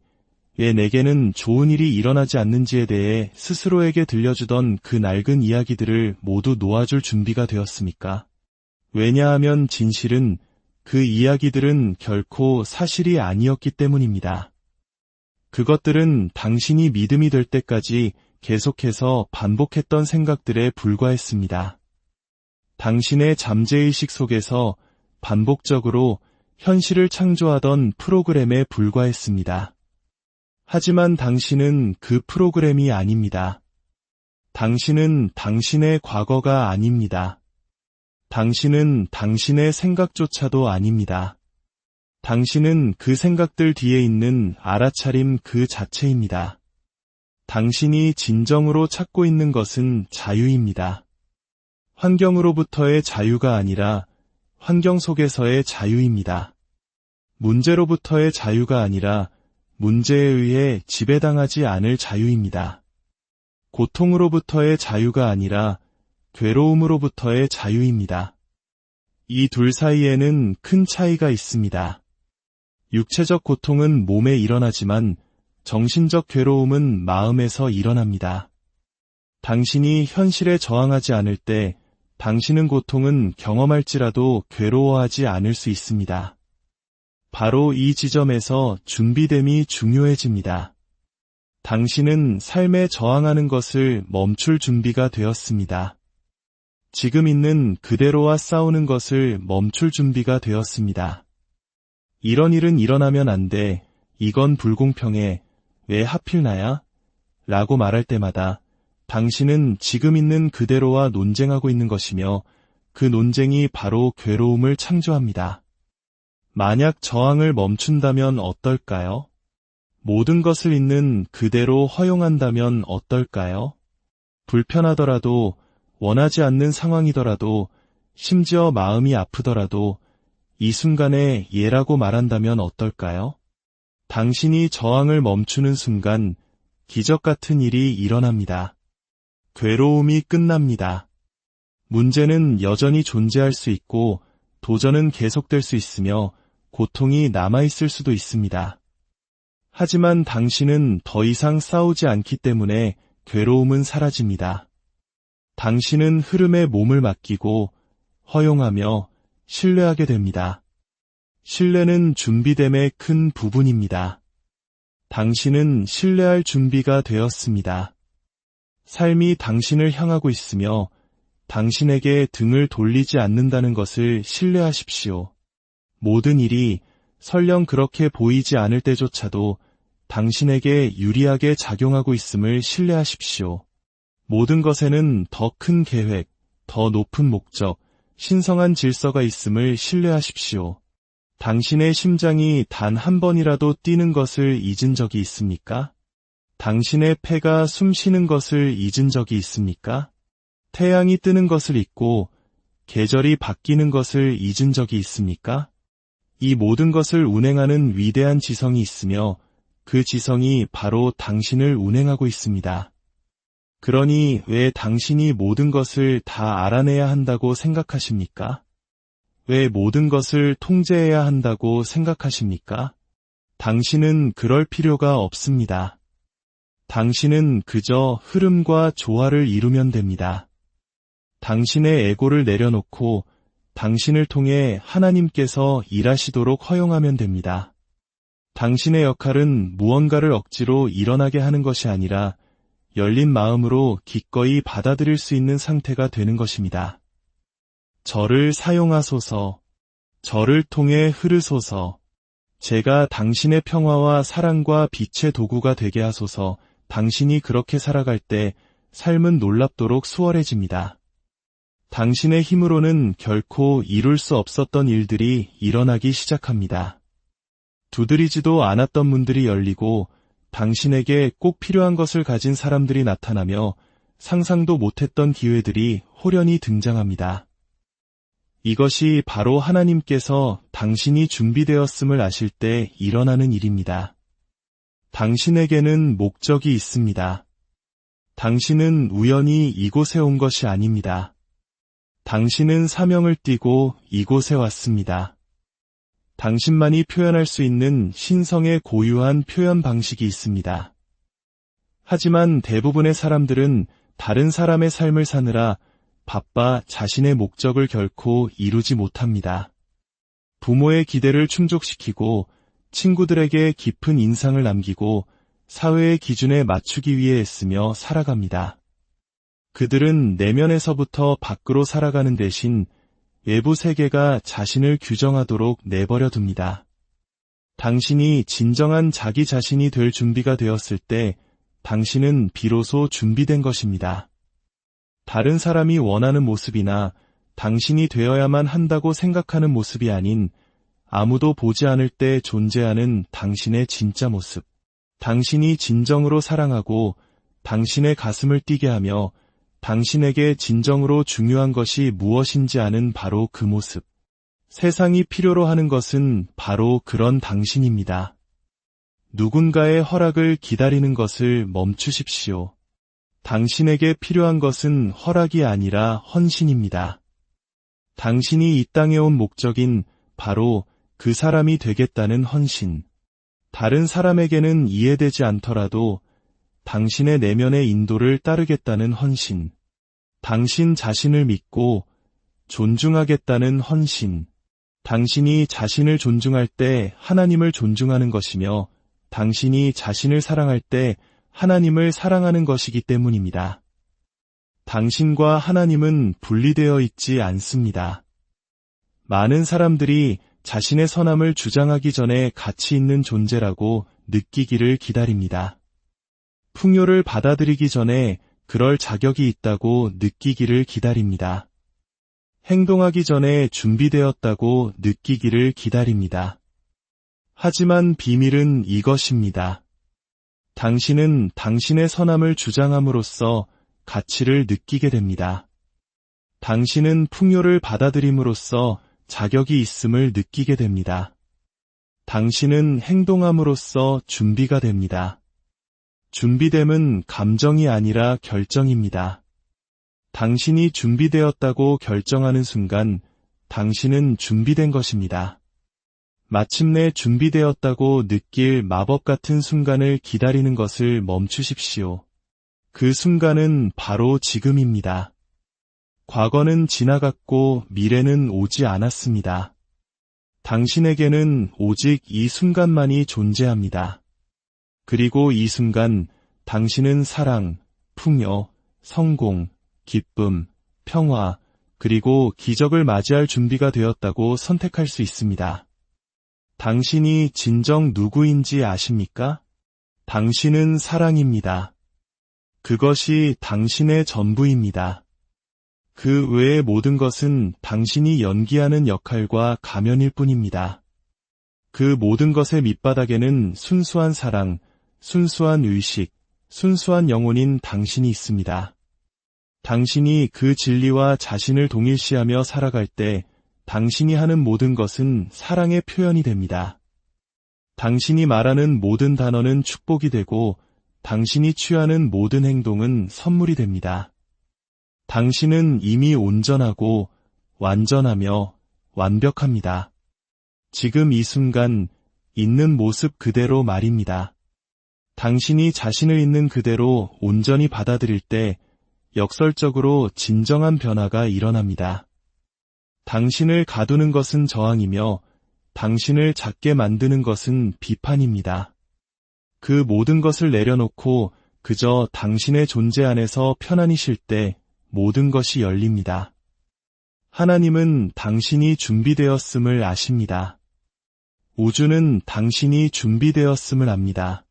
Speaker 1: 내게는 좋은 일이 일어나지 않는지에 대해 스스로에게 들려주던 그 낡은 이야기들을 모두 놓아줄 준비가 되었습니까? 왜냐하면 진실은 그 이야기들은 결코 사실이 아니었기 때문입니다. 그것들은 당신이 믿음이 될 때까지 계속해서 반복했던 생각들에 불과했습니다. 당신의 잠재의식 속에서 반복적으로 현실을 창조하던 프로그램에 불과했습니다. 하지만 당신은 그 프로그램이 아닙니다. 당신은 당신의 과거가 아닙니다. 당신은 당신의 생각조차도 아닙니다. 당신은 그 생각들 뒤에 있는 알아차림 그 자체입니다. 당신이 진정으로 찾고 있는 것은 자유입니다. 환경으로부터의 자유가 아니라 환경 속에서의 자유입니다. 문제로부터의 자유가 아니라 문제에 의해 지배당하지 않을 자유입니다. 고통으로부터의 자유가 아니라 괴로움으로부터의 자유입니다. 이 둘 사이에는 큰 차이가 있습니다. 육체적 고통은 몸에 일어나지만 정신적 괴로움은 마음에서 일어납니다. 당신이 현실에 저항하지 않을 때 당신은 고통은 경험할지라도 괴로워하지 않을 수 있습니다. 바로 이 지점에서 준비됨이 중요해집니다. 당신은 삶에 저항하는 것을 멈출 준비가 되었습니다. 지금 있는 그대로와 싸우는 것을 멈출 준비가 되었습니다. 이런 일은 일어나면 안 돼. 이건 불공평해. 왜 하필 나야? 라고 말할 때마다 당신은 지금 있는 그대로와 논쟁하고 있는 것이며 그 논쟁이 바로 괴로움을 창조합니다. 만약 저항을 멈춘다면 어떨까요? 모든 것을 있는 그대로 허용한다면 어떨까요? 불편하더라도, 원하지 않는 상황이더라도, 심지어 마음이 아프더라도 이 순간에 예라고 말한다면 어떨까요? 당신이 저항을 멈추는 순간 기적 같은 일이 일어납니다. 괴로움이 끝납니다. 문제는 여전히 존재할 수 있고 도전은 계속될 수 있으며 고통이 남아있을 수도 있습니다. 하지만 당신은 더 이상 싸우지 않기 때문에 괴로움은 사라집니다. 당신은 흐름에 몸을 맡기고 허용하며 신뢰하게 됩니다. 신뢰는 준비됨의 큰 부분입니다. 당신은 신뢰할 준비가 되었습니다. 삶이 당신을 향하고 있으며 당신에게 등을 돌리지 않는다는 것을 신뢰하십시오. 모든 일이 설령 그렇게 보이지 않을 때조차도 당신에게 유리하게 작용하고 있음을 신뢰하십시오. 모든 것에는 더 큰 계획, 더 높은 목적, 신성한 질서가 있음을 신뢰하십시오. 당신의 심장이 단 한 번이라도 뛰는 것을 잊은 적이 있습니까? 당신의 폐가 숨 쉬는 것을 잊은 적이 있습니까? 태양이 뜨는 것을 잊고 계절이 바뀌는 것을 잊은 적이 있습니까? 이 모든 것을 운행하는 위대한 지성이 있으며 그 지성이 바로 당신을 운행하고 있습니다. 그러니 왜 당신이 모든 것을 다 알아내야 한다고 생각하십니까? 왜 모든 것을 통제해야 한다고 생각하십니까? 당신은 그럴 필요가 없습니다. 당신은 그저 흐름과 조화를 이루면 됩니다. 당신의 에고를 내려놓고 당신을 통해 하나님께서 일하시도록 허용하면 됩니다. 당신의 역할은 무언가를 억지로 일어나게 하는 것이 아니라 열린 마음으로 기꺼이 받아들일 수 있는 상태가 되는 것입니다. 저를 사용하소서, 저를 통해 흐르소서, 제가 당신의 평화와 사랑과 빛의 도구가 되게 하소서. 당신이 그렇게 살아갈 때 삶은 놀랍도록 수월해집니다. 당신의 힘으로는 결코 이룰 수 없었던 일들이 일어나기 시작합니다. 두드리지도 않았던 문들이 열리고 당신에게 꼭 필요한 것을 가진 사람들이 나타나며 상상도 못했던 기회들이 호련히 등장합니다. 이것이 바로 하나님께서 당신이 준비되었음을 아실 때 일어나는 일입니다. 당신에게는 목적이 있습니다. 당신은 우연히 이곳에 온 것이 아닙니다. 당신은 사명을 띠고 이곳에 왔습니다. 당신만이 표현할 수 있는 신성의 고유한 표현 방식이 있습니다. 하지만 대부분의 사람들은 다른 사람의 삶을 사느라 바빠 자신의 목적을 결코 이루지 못합니다. 부모의 기대를 충족시키고 친구들에게 깊은 인상을 남기고 사회의 기준에 맞추기 위해 애쓰며 살아갑니다. 그들은 내면에서부터 밖으로 살아가는 대신 외부 세계가 자신을 규정하도록 내버려 둡니다. 당신이 진정한 자기 자신이 될 준비가 되었을 때 당신은 비로소 준비된 것입니다. 다른 사람이 원하는 모습이나 당신이 되어야만 한다고 생각하는 모습이 아닌 아무도 보지 않을 때 존재하는 당신의 진짜 모습. 당신이 진정으로 사랑하고 당신의 가슴을 뛰게 하며 당신에게 진정으로 중요한 것이 무엇인지 아는 바로 그 모습. 세상이 필요로 하는 것은 바로 그런 당신입니다. 누군가의 허락을 기다리는 것을 멈추십시오. 당신에게 필요한 것은 허락이 아니라 헌신입니다. 당신이 이 땅에 온 목적인 바로 그 사람이 되겠다는 헌신. 다른 사람에게는 이해되지 않더라도 당신의 내면의 인도를 따르겠다는 헌신. 당신 자신을 믿고 존중하겠다는 헌신. 당신이 자신을 존중할 때 하나님을 존중하는 것이며 당신이 자신을 사랑할 때 하나님을 사랑하는 것이기 때문입니다. 당신과 하나님은 분리되어 있지 않습니다. 많은 사람들이 자신의 선함을 주장하기 전에 가치 있는 존재라고 느끼기를 기다립니다. 풍요를 받아들이기 전에 그럴 자격이 있다고 느끼기를 기다립니다. 행동하기 전에 준비되었다고 느끼기를 기다립니다. 하지만 비밀은 이것입니다. 당신은 당신의 선함을 주장함으로써 가치를 느끼게 됩니다. 당신은 풍요를 받아들임으로써 자격이 있음을 느끼게 됩니다. 당신은 행동함으로써 준비가 됩니다. 준비됨은 감정이 아니라 결정입니다. 당신이 준비되었다고 결정하는 순간 당신은 준비된 것입니다. 마침내 준비되었다고 느낄 마법 같은 순간을 기다리는 것을 멈추십시오. 그 순간은 바로 지금입니다. 과거는 지나갔고 미래는 오지 않았습니다. 당신에게는 오직 이 순간만이 존재합니다. 그리고 이 순간 당신은 사랑, 풍요, 성공, 기쁨, 평화, 그리고 기적을 맞이할 준비가 되었다고 선택할 수 있습니다. 당신이 진정 누구인지 아십니까? 당신은 사랑입니다. 그것이 당신의 전부입니다. 그 외의 모든 것은 당신이 연기하는 역할과 가면일 뿐입니다. 그 모든 것의 밑바닥에는 순수한 사랑, 순수한 의식, 순수한 영혼인 당신이 있습니다. 당신이 그 진리와 자신을 동일시하며 살아갈 때 당신이 하는 모든 것은 사랑의 표현이 됩니다. 당신이 말하는 모든 단어는 축복이 되고 당신이 취하는 모든 행동은 선물이 됩니다. 당신은 이미 온전하고 완전하며 완벽합니다. 지금 이 순간 있는 모습 그대로 말입니다. 당신이 자신을 있는 그대로 온전히 받아들일 때 역설적으로 진정한 변화가 일어납니다. 당신을 가두는 것은 저항이며 당신을 작게 만드는 것은 비판입니다. 그 모든 것을 내려놓고 그저 당신의 존재 안에서 편안히 쉴 때 모든 것이 열립니다. 하나님은 당신이 준비되었음을 아십니다. 우주는 당신이 준비되었음을 압니다.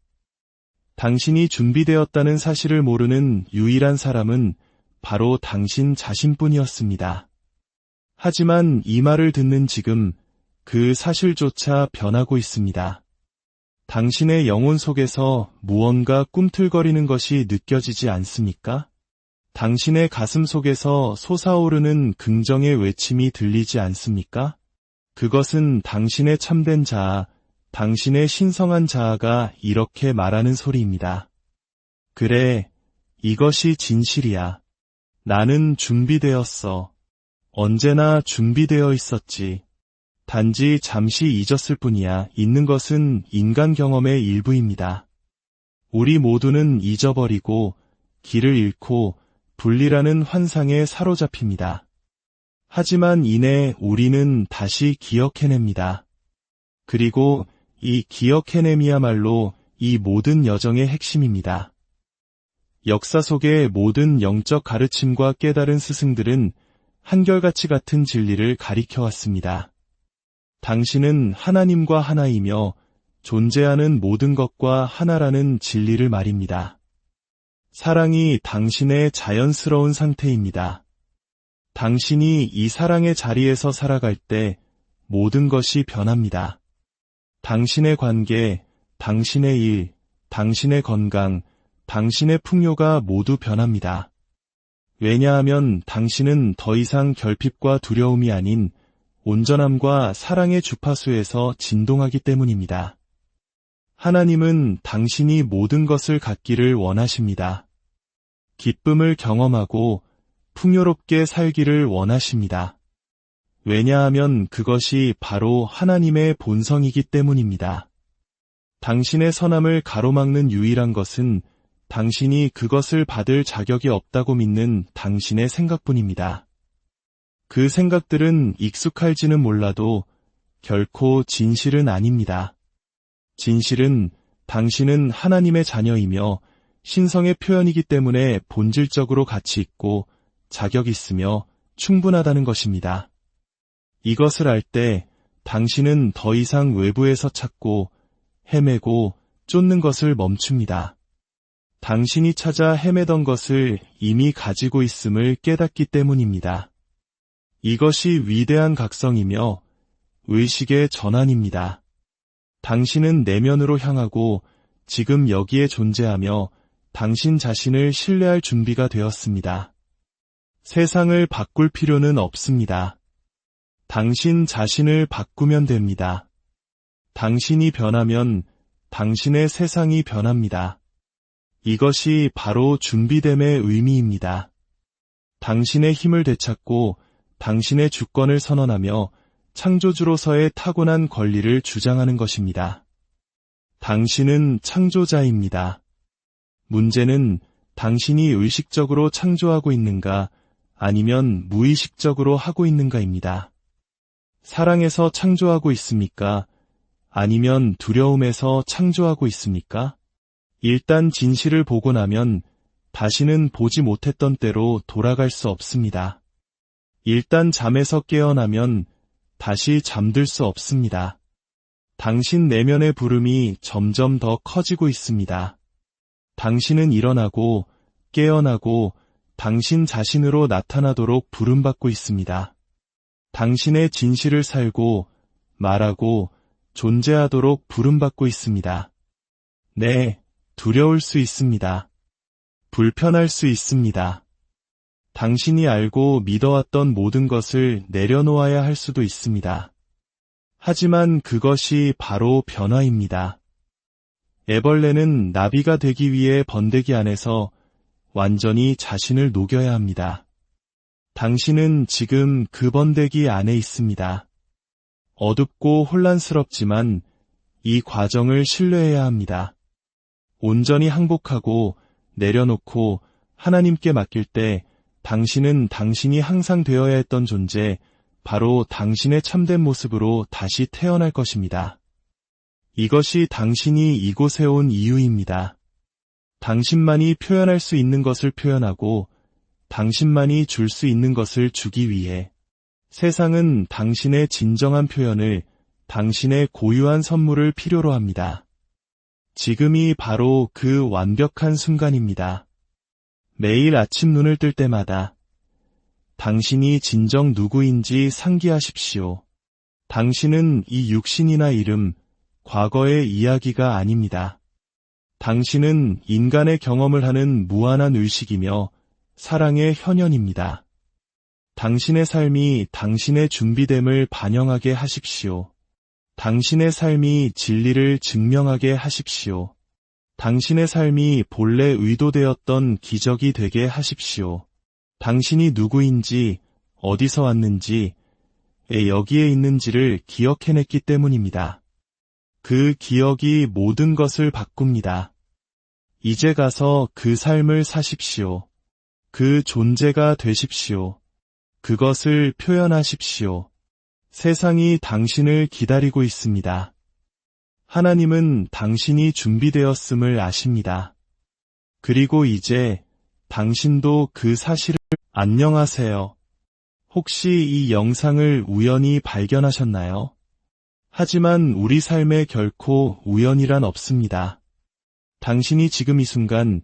Speaker 1: 당신이 준비되었다는 사실을 모르는 유일한 사람은 바로 당신 자신뿐이었습니다. 하지만 이 말을 듣는 지금 그 사실조차 변하고 있습니다. 당신의 영혼 속에서 무언가 꿈틀거리는 것이 느껴지지 않습니까? 당신의 가슴 속에서 솟아오르는 긍정의 외침이 들리지 않습니까? 그것은 당신의 참된 자아, 당신의 신성한 자아가 이렇게 말하는 소리입니다. 그래, 이것이 진실이야. 나는 준비되었어. 언제나 준비되어 있었지. 단지 잠시 잊었을 뿐이야. 잊는 것은 인간 경험의 일부입니다. 우리 모두는 잊어버리고 길을 잃고 분리라는 환상에 사로잡힙니다. 하지만 이내 우리는 다시 기억해냅니다. 그리고 이 기억해냄이야말로 이 모든 여정의 핵심입니다. 역사 속의 모든 영적 가르침과 깨달은 스승들은 한결같이 같은 진리를 가리켜왔습니다. 당신은 하나님과 하나이며 존재하는 모든 것과 하나라는 진리를 말입니다. 사랑이 당신의 자연스러운 상태입니다. 당신이 이 사랑의 자리에서 살아갈 때 모든 것이 변합니다. 당신의 관계, 당신의 일, 당신의 건강, 당신의 풍요가 모두 변합니다. 왜냐하면 당신은 더 이상 결핍과 두려움이 아닌 온전함과 사랑의 주파수에서 진동하기 때문입니다. 하나님은 당신이 모든 것을 갖기를 원하십니다. 기쁨을 경험하고 풍요롭게 살기를 원하십니다. 왜냐하면 그것이 바로 하나님의 본성이기 때문입니다. 당신의 선함을 가로막는 유일한 것은 당신이 그것을 받을 자격이 없다고 믿는 당신의 생각뿐입니다. 그 생각들은 익숙할지는 몰라도 결코 진실은 아닙니다. 진실은 당신은 하나님의 자녀이며 신성의 표현이기 때문에 본질적으로 가치 있고 자격 있으며 충분하다는 것입니다. 이것을 알 때 당신은 더 이상 외부에서 찾고 헤매고 쫓는 것을 멈춥니다. 당신이 찾아 헤매던 것을 이미 가지고 있음을 깨닫기 때문입니다. 이것이 위대한 각성이며 의식의 전환입니다. 당신은 내면으로 향하고 지금 여기에 존재하며 당신 자신을 신뢰할 준비가 되었습니다. 세상을 바꿀 필요는 없습니다. 당신 자신을 바꾸면 됩니다. 당신이 변하면 당신의 세상이 변합니다. 이것이 바로 준비됨의 의미입니다. 당신의 힘을 되찾고 당신의 주권을 선언하며 창조주로서의 타고난 권리를 주장하는 것입니다. 당신은 창조자입니다. 문제는 당신이 의식적으로 창조하고 있는가 아니면 무의식적으로 하고 있는가입니다. 사랑에서 창조하고 있습니까? 아니면 두려움에서 창조하고 있습니까? 일단 진실을 보고 나면 다시는 보지 못했던 때로 돌아갈 수 없습니다. 일단 잠에서 깨어나면 다시 잠들 수 없습니다. 당신 내면의 부름이 점점 더 커지고 있습니다. 당신은 일어나고 깨어나고 당신 자신으로 나타나도록 부름받고 있습니다. 당신의 진실을 살고 말하고 존재하도록 부름받고 있습니다. 네, 두려울 수 있습니다. 불편할 수 있습니다. 당신이 알고 믿어왔던 모든 것을 내려놓아야 할 수도 있습니다. 하지만 그것이 바로 변화입니다. 애벌레는 나비가 되기 위해 번데기 안에서 완전히 자신을 녹여야 합니다. 당신은 지금 그 번데기 안에 있습니다. 어둡고 혼란스럽지만 이 과정을 신뢰해야 합니다. 온전히 항복하고 내려놓고 하나님께 맡길 때 당신은 당신이 항상 되어야 했던 존재, 바로 당신의 참된 모습으로 다시 태어날 것입니다. 이것이 당신이 이곳에 온 이유입니다. 당신만이 표현할 수 있는 것을 표현하고 당신만이 줄 수 있는 것을 주기 위해 세상은 당신의 진정한 표현을, 당신의 고유한 선물을 필요로 합니다. 지금이 바로 그 완벽한 순간입니다. 매일 아침 눈을 뜰 때마다 당신이 진정 누구인지 상기하십시오. 당신은 이 육신이나 이름, 과거의 이야기가 아닙니다. 당신은 인간의 경험을 하는 무한한 의식이며 사랑의 현현입니다. 당신의 삶이 당신의 준비됨을 반영하게 하십시오. 당신의 삶이 진리를 증명하게 하십시오. 당신의 삶이 본래 의도되었던 기적이 되게 하십시오. 당신이 누구인지, 어디서 왔는지, 왜 여기에 있는지를 기억해냈기 때문입니다. 그 기억이 모든 것을 바꿉니다. 이제 가서 그 삶을 사십시오. 그 존재가 되십시오. 그것을 표현하십시오. 세상이 당신을 기다리고 있습니다. 하나님은 당신이 준비되었음을 아십니다. 그리고 이제 당신도 그 사실을 안녕하세요. 혹시 이 영상을 우연히 발견하셨나요? 하지만 우리 삶에 결코 우연이란 없습니다. 당신이 지금 이 순간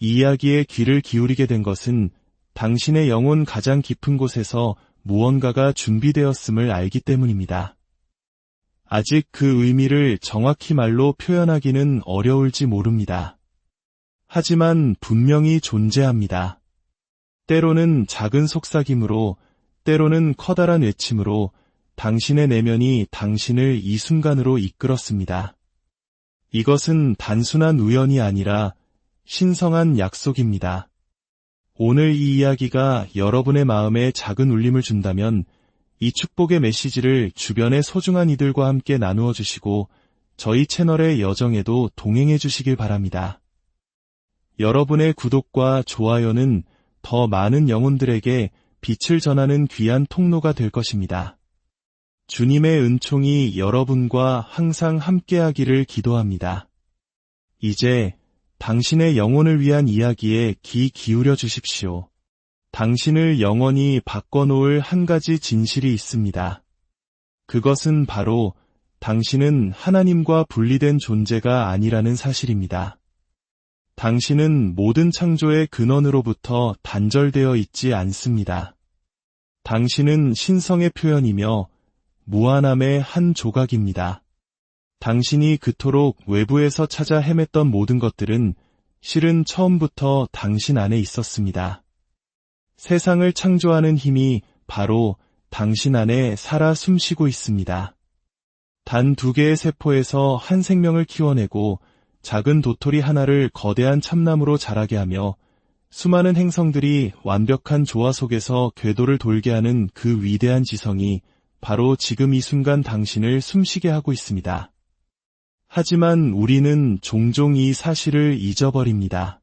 Speaker 1: 이 이야기에 귀를 기울이게 된 것은 당신의 영혼 가장 깊은 곳에서 무언가가 준비되었음을 알기 때문입니다. 아직 그 의미를 정확히 말로 표현하기는 어려울지 모릅니다. 하지만 분명히 존재합니다. 때로는 작은 속삭임으로, 때로는 커다란 외침으로 당신의 내면이 당신을 이 순간으로 이끌었습니다. 이것은 단순한 우연이 아니라 신성한 약속입니다. 오늘 이 이야기가 여러분의 마음에 작은 울림을 준다면 이 축복의 메시지를 주변의 소중한 이들과 함께 나누어 주시고 저희 채널의 여정에도 동행해 주시길 바랍니다. 여러분의 구독과 좋아요는 더 많은 영혼들에게 빛을 전하는 귀한 통로가 될 것입니다. 주님의 은총이 여러분과 항상 함께하기를 기도합니다. 이제 당신의 영혼을 위한 이야기에 귀 기울여 주십시오. 당신을 영원히 바꿔놓을 한 가지 진실이 있습니다. 그것은 바로 당신은 하나님과 분리된 존재가 아니라는 사실입니다. 당신은 모든 창조의 근원으로부터 단절되어 있지 않습니다. 당신은 신성의 표현이며 무한함의 한 조각입니다. 당신이 그토록 외부에서 찾아 헤맸던 모든 것들은 실은 처음부터 당신 안에 있었습니다. 세상을 창조하는 힘이 바로 당신 안에 살아 숨쉬고 있습니다. 단 2개의 세포에서 한 생명을 키워내고 작은 도토리 하나를 거대한 참나무로 자라게 하며 수많은 행성들이 완벽한 조화 속에서 궤도를 돌게 하는 그 위대한 지성이 바로 지금 이 순간 당신을 숨쉬게 하고 있습니다. 하지만 우리는 종종 이 사실을 잊어버립니다.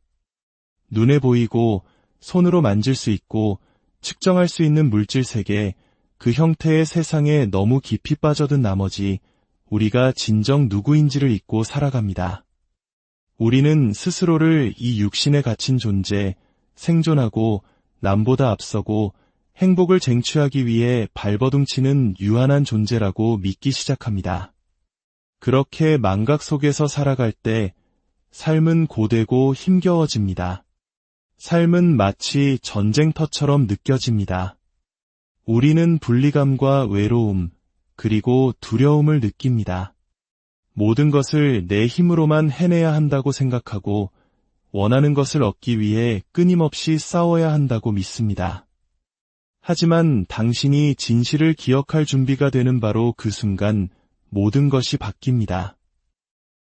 Speaker 1: 눈에 보이고 손으로 만질 수 있고 측정할 수 있는 물질 세계, 그 형태의 세상에 너무 깊이 빠져든 나머지 우리가 진정 누구인지를 잊고 살아갑니다. 우리는 스스로를 이 육신에 갇힌 존재, 생존하고 남보다 앞서고 행복을 쟁취하기 위해 발버둥치는 유한한 존재라고 믿기 시작합니다. 그렇게 망각 속에서 살아갈 때 삶은 고되고 힘겨워집니다. 삶은 마치 전쟁터처럼 느껴집니다. 우리는 분리감과 외로움, 그리고 두려움을 느낍니다. 모든 것을 내 힘으로만 해내야 한다고 생각하고 원하는 것을 얻기 위해 끊임없이 싸워야 한다고 믿습니다. 하지만 당신이 진실을 기억할 준비가 되는 바로 그 순간 모든 것이 바뀝니다.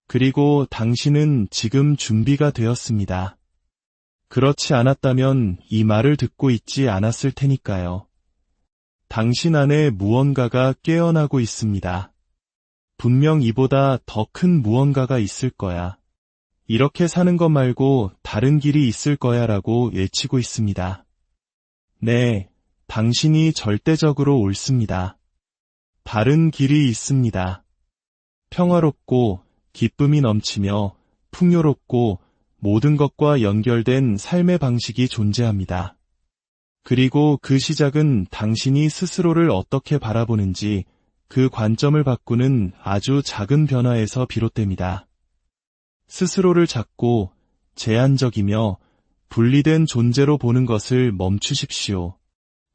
Speaker 1: 그리고 당신은 지금 준비가 되었습니다. 그렇지 않았다면 이 말을 듣고 있지 않았을 테니까요. 당신 안에 무언가가 깨어나고 있습니다. 분명 이보다 더 큰 무언가가 있을 거야. 이렇게 사는 것 말고 다른 길이 있을 거야 라고 외치고 있습니다. 네, 당신이 절대적으로 옳습니다. 다른 길이 있습니다. 평화롭고 기쁨이 넘치며 풍요롭고 모든 것과 연결된 삶의 방식이 존재합니다. 그리고 그 시작은 당신이 스스로를 어떻게 바라보는지 그 관점을 바꾸는 아주 작은 변화에서 비롯됩니다. 스스로를 작고 제한적이며 분리된 존재로 보는 것을 멈추십시오.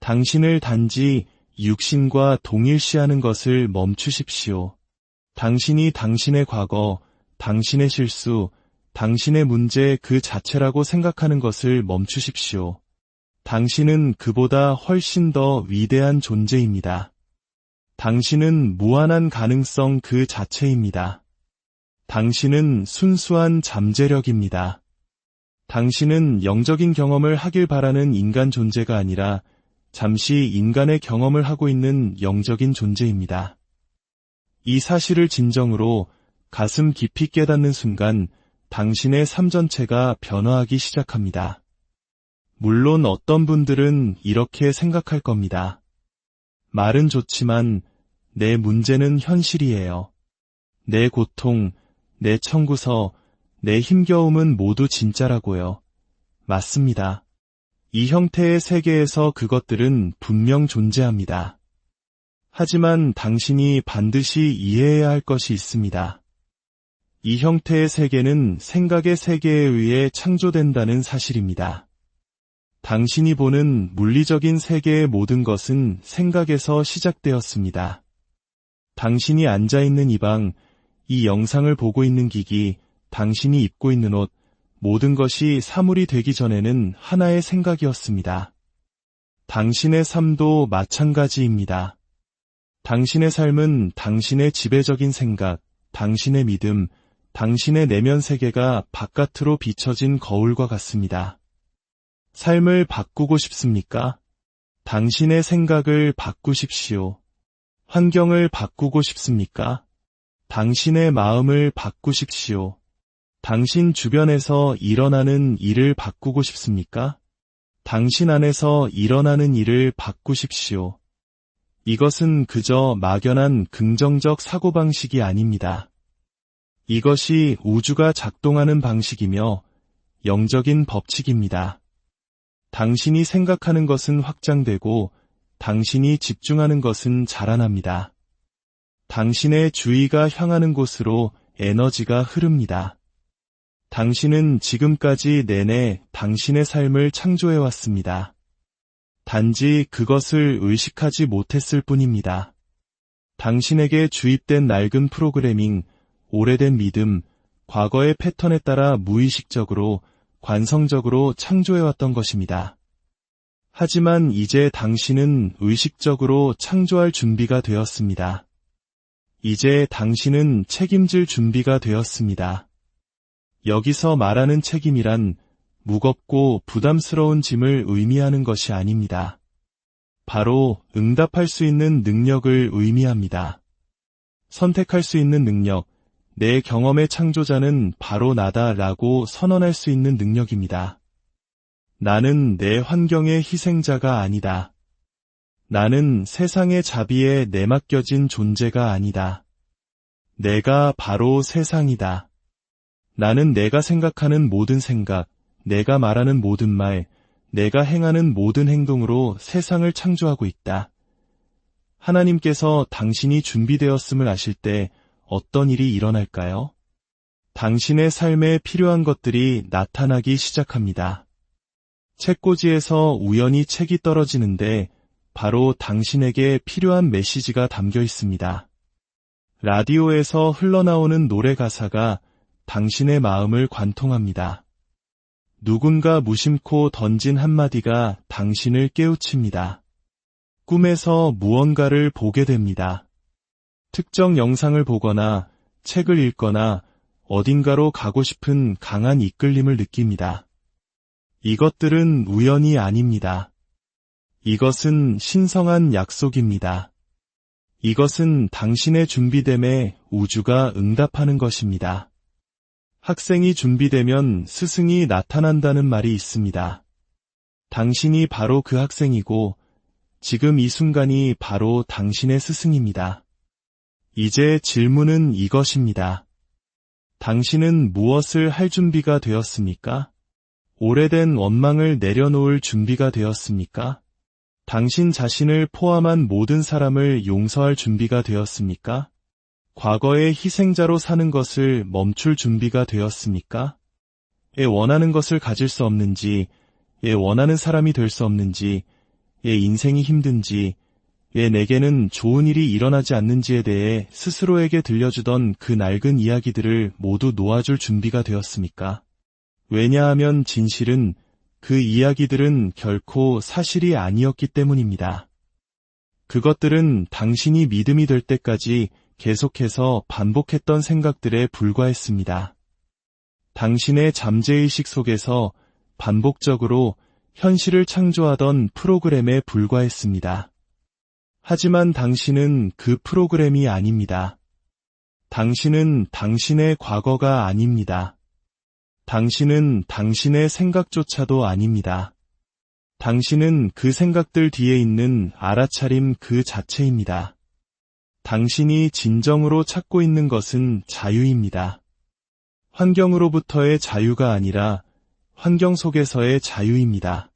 Speaker 1: 당신을 단지 육신과 동일시하는 것을 멈추십시오. 당신이 당신의 과거, 당신의 실수, 당신의 문제 그 자체라고 생각하는 것을 멈추십시오. 당신은 그보다 훨씬 더 위대한 존재입니다. 당신은 무한한 가능성 그 자체입니다. 당신은 순수한 잠재력입니다. 당신은 영적인 경험을 하길 바라는 인간 존재가 아니라 잠시 인간의 경험을 하고 있는 영적인 존재입니다. 이 사실을 진정으로 가슴 깊이 깨닫는 순간 당신의 삶 전체가 변화하기 시작합니다. 물론 어떤 분들은 이렇게 생각할 겁니다. 말은 좋지만 내 문제는 현실이에요. 내 고통, 내 청구서, 내 힘겨움은 모두 진짜라고요. 맞습니다. 이 형태의 세계에서 그것들은 분명 존재합니다. 하지만 당신이 반드시 이해해야 할 것이 있습니다. 이 형태의 세계는 생각의 세계에 의해 창조된다는 사실입니다. 당신이 보는 물리적인 세계의 모든 것은 생각에서 시작되었습니다. 당신이 앉아있는 이 방, 이 영상을 보고 있는 기기, 당신이 입고 있는 옷, 모든 것이 사물이 되기 전에는 하나의 생각이었습니다. 당신의 삶도 마찬가지입니다. 당신의 삶은 당신의 지배적인 생각, 당신의 믿음, 당신의 내면 세계가 바깥으로 비춰진 거울과 같습니다. 삶을 바꾸고 싶습니까? 당신의 생각을 바꾸십시오. 환경을 바꾸고 싶습니까? 당신의 마음을 바꾸십시오. 당신 주변에서 일어나는 일을 바꾸고 싶습니까? 당신 안에서 일어나는 일을 바꾸십시오. 이것은 그저 막연한 긍정적 사고방식이 아닙니다. 이것이 우주가 작동하는 방식이며 영적인 법칙입니다. 당신이 생각하는 것은 확장되고 당신이 집중하는 것은 자라납니다. 당신의 주의가 향하는 곳으로 에너지가 흐릅니다. 당신은 지금까지 내내 당신의 삶을 창조해왔습니다. 단지 그것을 의식하지 못했을 뿐입니다. 당신에게 주입된 낡은 프로그래밍, 오래된 믿음, 과거의 패턴에 따라 무의식적으로, 관성적으로 창조해왔던 것입니다. 하지만 이제 당신은 의식적으로 창조할 준비가 되었습니다. 이제 당신은 책임질 준비가 되었습니다. 여기서 말하는 책임이란 무겁고 부담스러운 짐을 의미하는 것이 아닙니다. 바로 응답할 수 있는 능력을 의미합니다. 선택할 수 있는 능력, 내 경험의 창조자는 바로 나다라고 선언할 수 있는 능력입니다. 나는 내 환경의 희생자가 아니다. 나는 세상의 자비에 내맡겨진 존재가 아니다. 내가 바로 세상이다. 나는 내가 생각하는 모든 생각, 내가 말하는 모든 말, 내가 행하는 모든 행동으로 세상을 창조하고 있다. 하나님께서 당신이 준비되었음을 아실 때 어떤 일이 일어날까요? 당신의 삶에 필요한 것들이 나타나기 시작합니다. 책꽂이에서 우연히 책이 떨어지는데 바로 당신에게 필요한 메시지가 담겨 있습니다. 라디오에서 흘러나오는 노래 가사가 당신의 마음을 관통합니다. 누군가 무심코 던진 한마디가 당신을 깨우칩니다. 꿈에서 무언가를 보게 됩니다. 특정 영상을 보거나 책을 읽거나 어딘가로 가고 싶은 강한 이끌림을 느낍니다. 이것들은 우연이 아닙니다. 이것은 신성한 약속입니다. 이것은 당신의 준비됨에 우주가 응답하는 것입니다. 학생이 준비되면 스승이 나타난다는 말이 있습니다. 당신이 바로 그 학생이고 지금 이 순간이 바로 당신의 스승입니다. 이제 질문은 이것입니다. 당신은 무엇을 할 준비가 되었습니까? 오래된 원망을 내려놓을 준비가 되었습니까? 당신 자신을 포함한 모든 사람을 용서할 준비가 되었습니까? 과거의 희생자로 사는 것을 멈출 준비가 되었습니까? 원하는 것을 가질 수 없는지, 원하는 사람이 될 수 없는지, 인생이 힘든지, 내게는 좋은 일이 일어나지 않는지에 대해 스스로에게 들려주던 그 낡은 이야기들을 모두 놓아줄 준비가 되었습니까? 왜냐하면 진실은 그 이야기들은 결코 사실이 아니었기 때문입니다. 그것들은 당신이 믿음이 될 때까지 계속해서 반복했던 생각들에 불과했습니다. 당신의 잠재의식 속에서 반복적으로 현실을 창조하던 프로그램에 불과했습니다. 하지만 당신은 그 프로그램이 아닙니다. 당신은 당신의 과거가 아닙니다. 당신은 당신의 생각조차도 아닙니다. 당신은 그 생각들 뒤에 있는 알아차림 그 자체입니다. 당신이 진정으로 찾고 있는 것은 자유입니다. 환경으로부터의 자유가 아니라 환경 속에서의 자유입니다.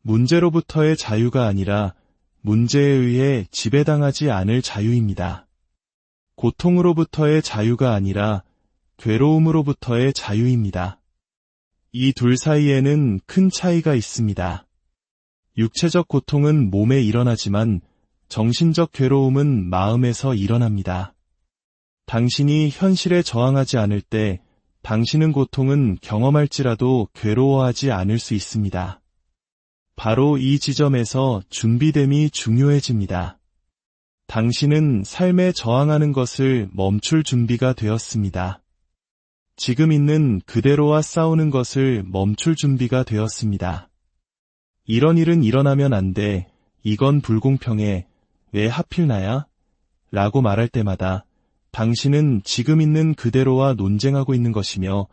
Speaker 1: 문제로부터의 자유가 아니라 문제에 의해 지배당하지 않을 자유입니다. 고통으로부터의 자유가 아니라 괴로움으로부터의 자유입니다. 이 둘 사이에는 큰 차이가 있습니다. 육체적 고통은 몸에 일어나지만 정신적 괴로움은 마음에서 일어납니다. 당신이 현실에 저항하지 않을 때 당신은 고통은 경험할지라도 괴로워하지 않을 수 있습니다. 바로 이 지점에서 준비됨이 중요해집니다. 당신은 삶에 저항하는 것을 멈출 준비가 되었습니다. 지금 있는 그대로와 싸우는 것을 멈출 준비가 되었습니다. 이런 일은 일어나면 안 돼. 이건 불공평해. 왜 하필 나야? 라고 말할 때마다 당신은 지금 있는 그대로와 논쟁하고 있는 것이며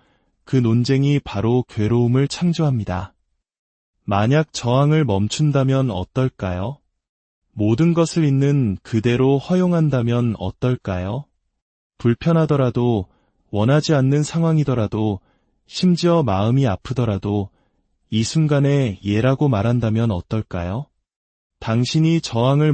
Speaker 1: 그 논쟁이 바로 괴로움을 창조합니다. 만약 저항을 멈춘다면 어떨까요? 모든 것을 있는 그대로 허용한다면 어떨까요? 불편하더라도 원하지 않는 상황이더라도 심지어 마음이 아프더라도 이 순간에 예라고 말한다면 어떨까요? 당신이 저항을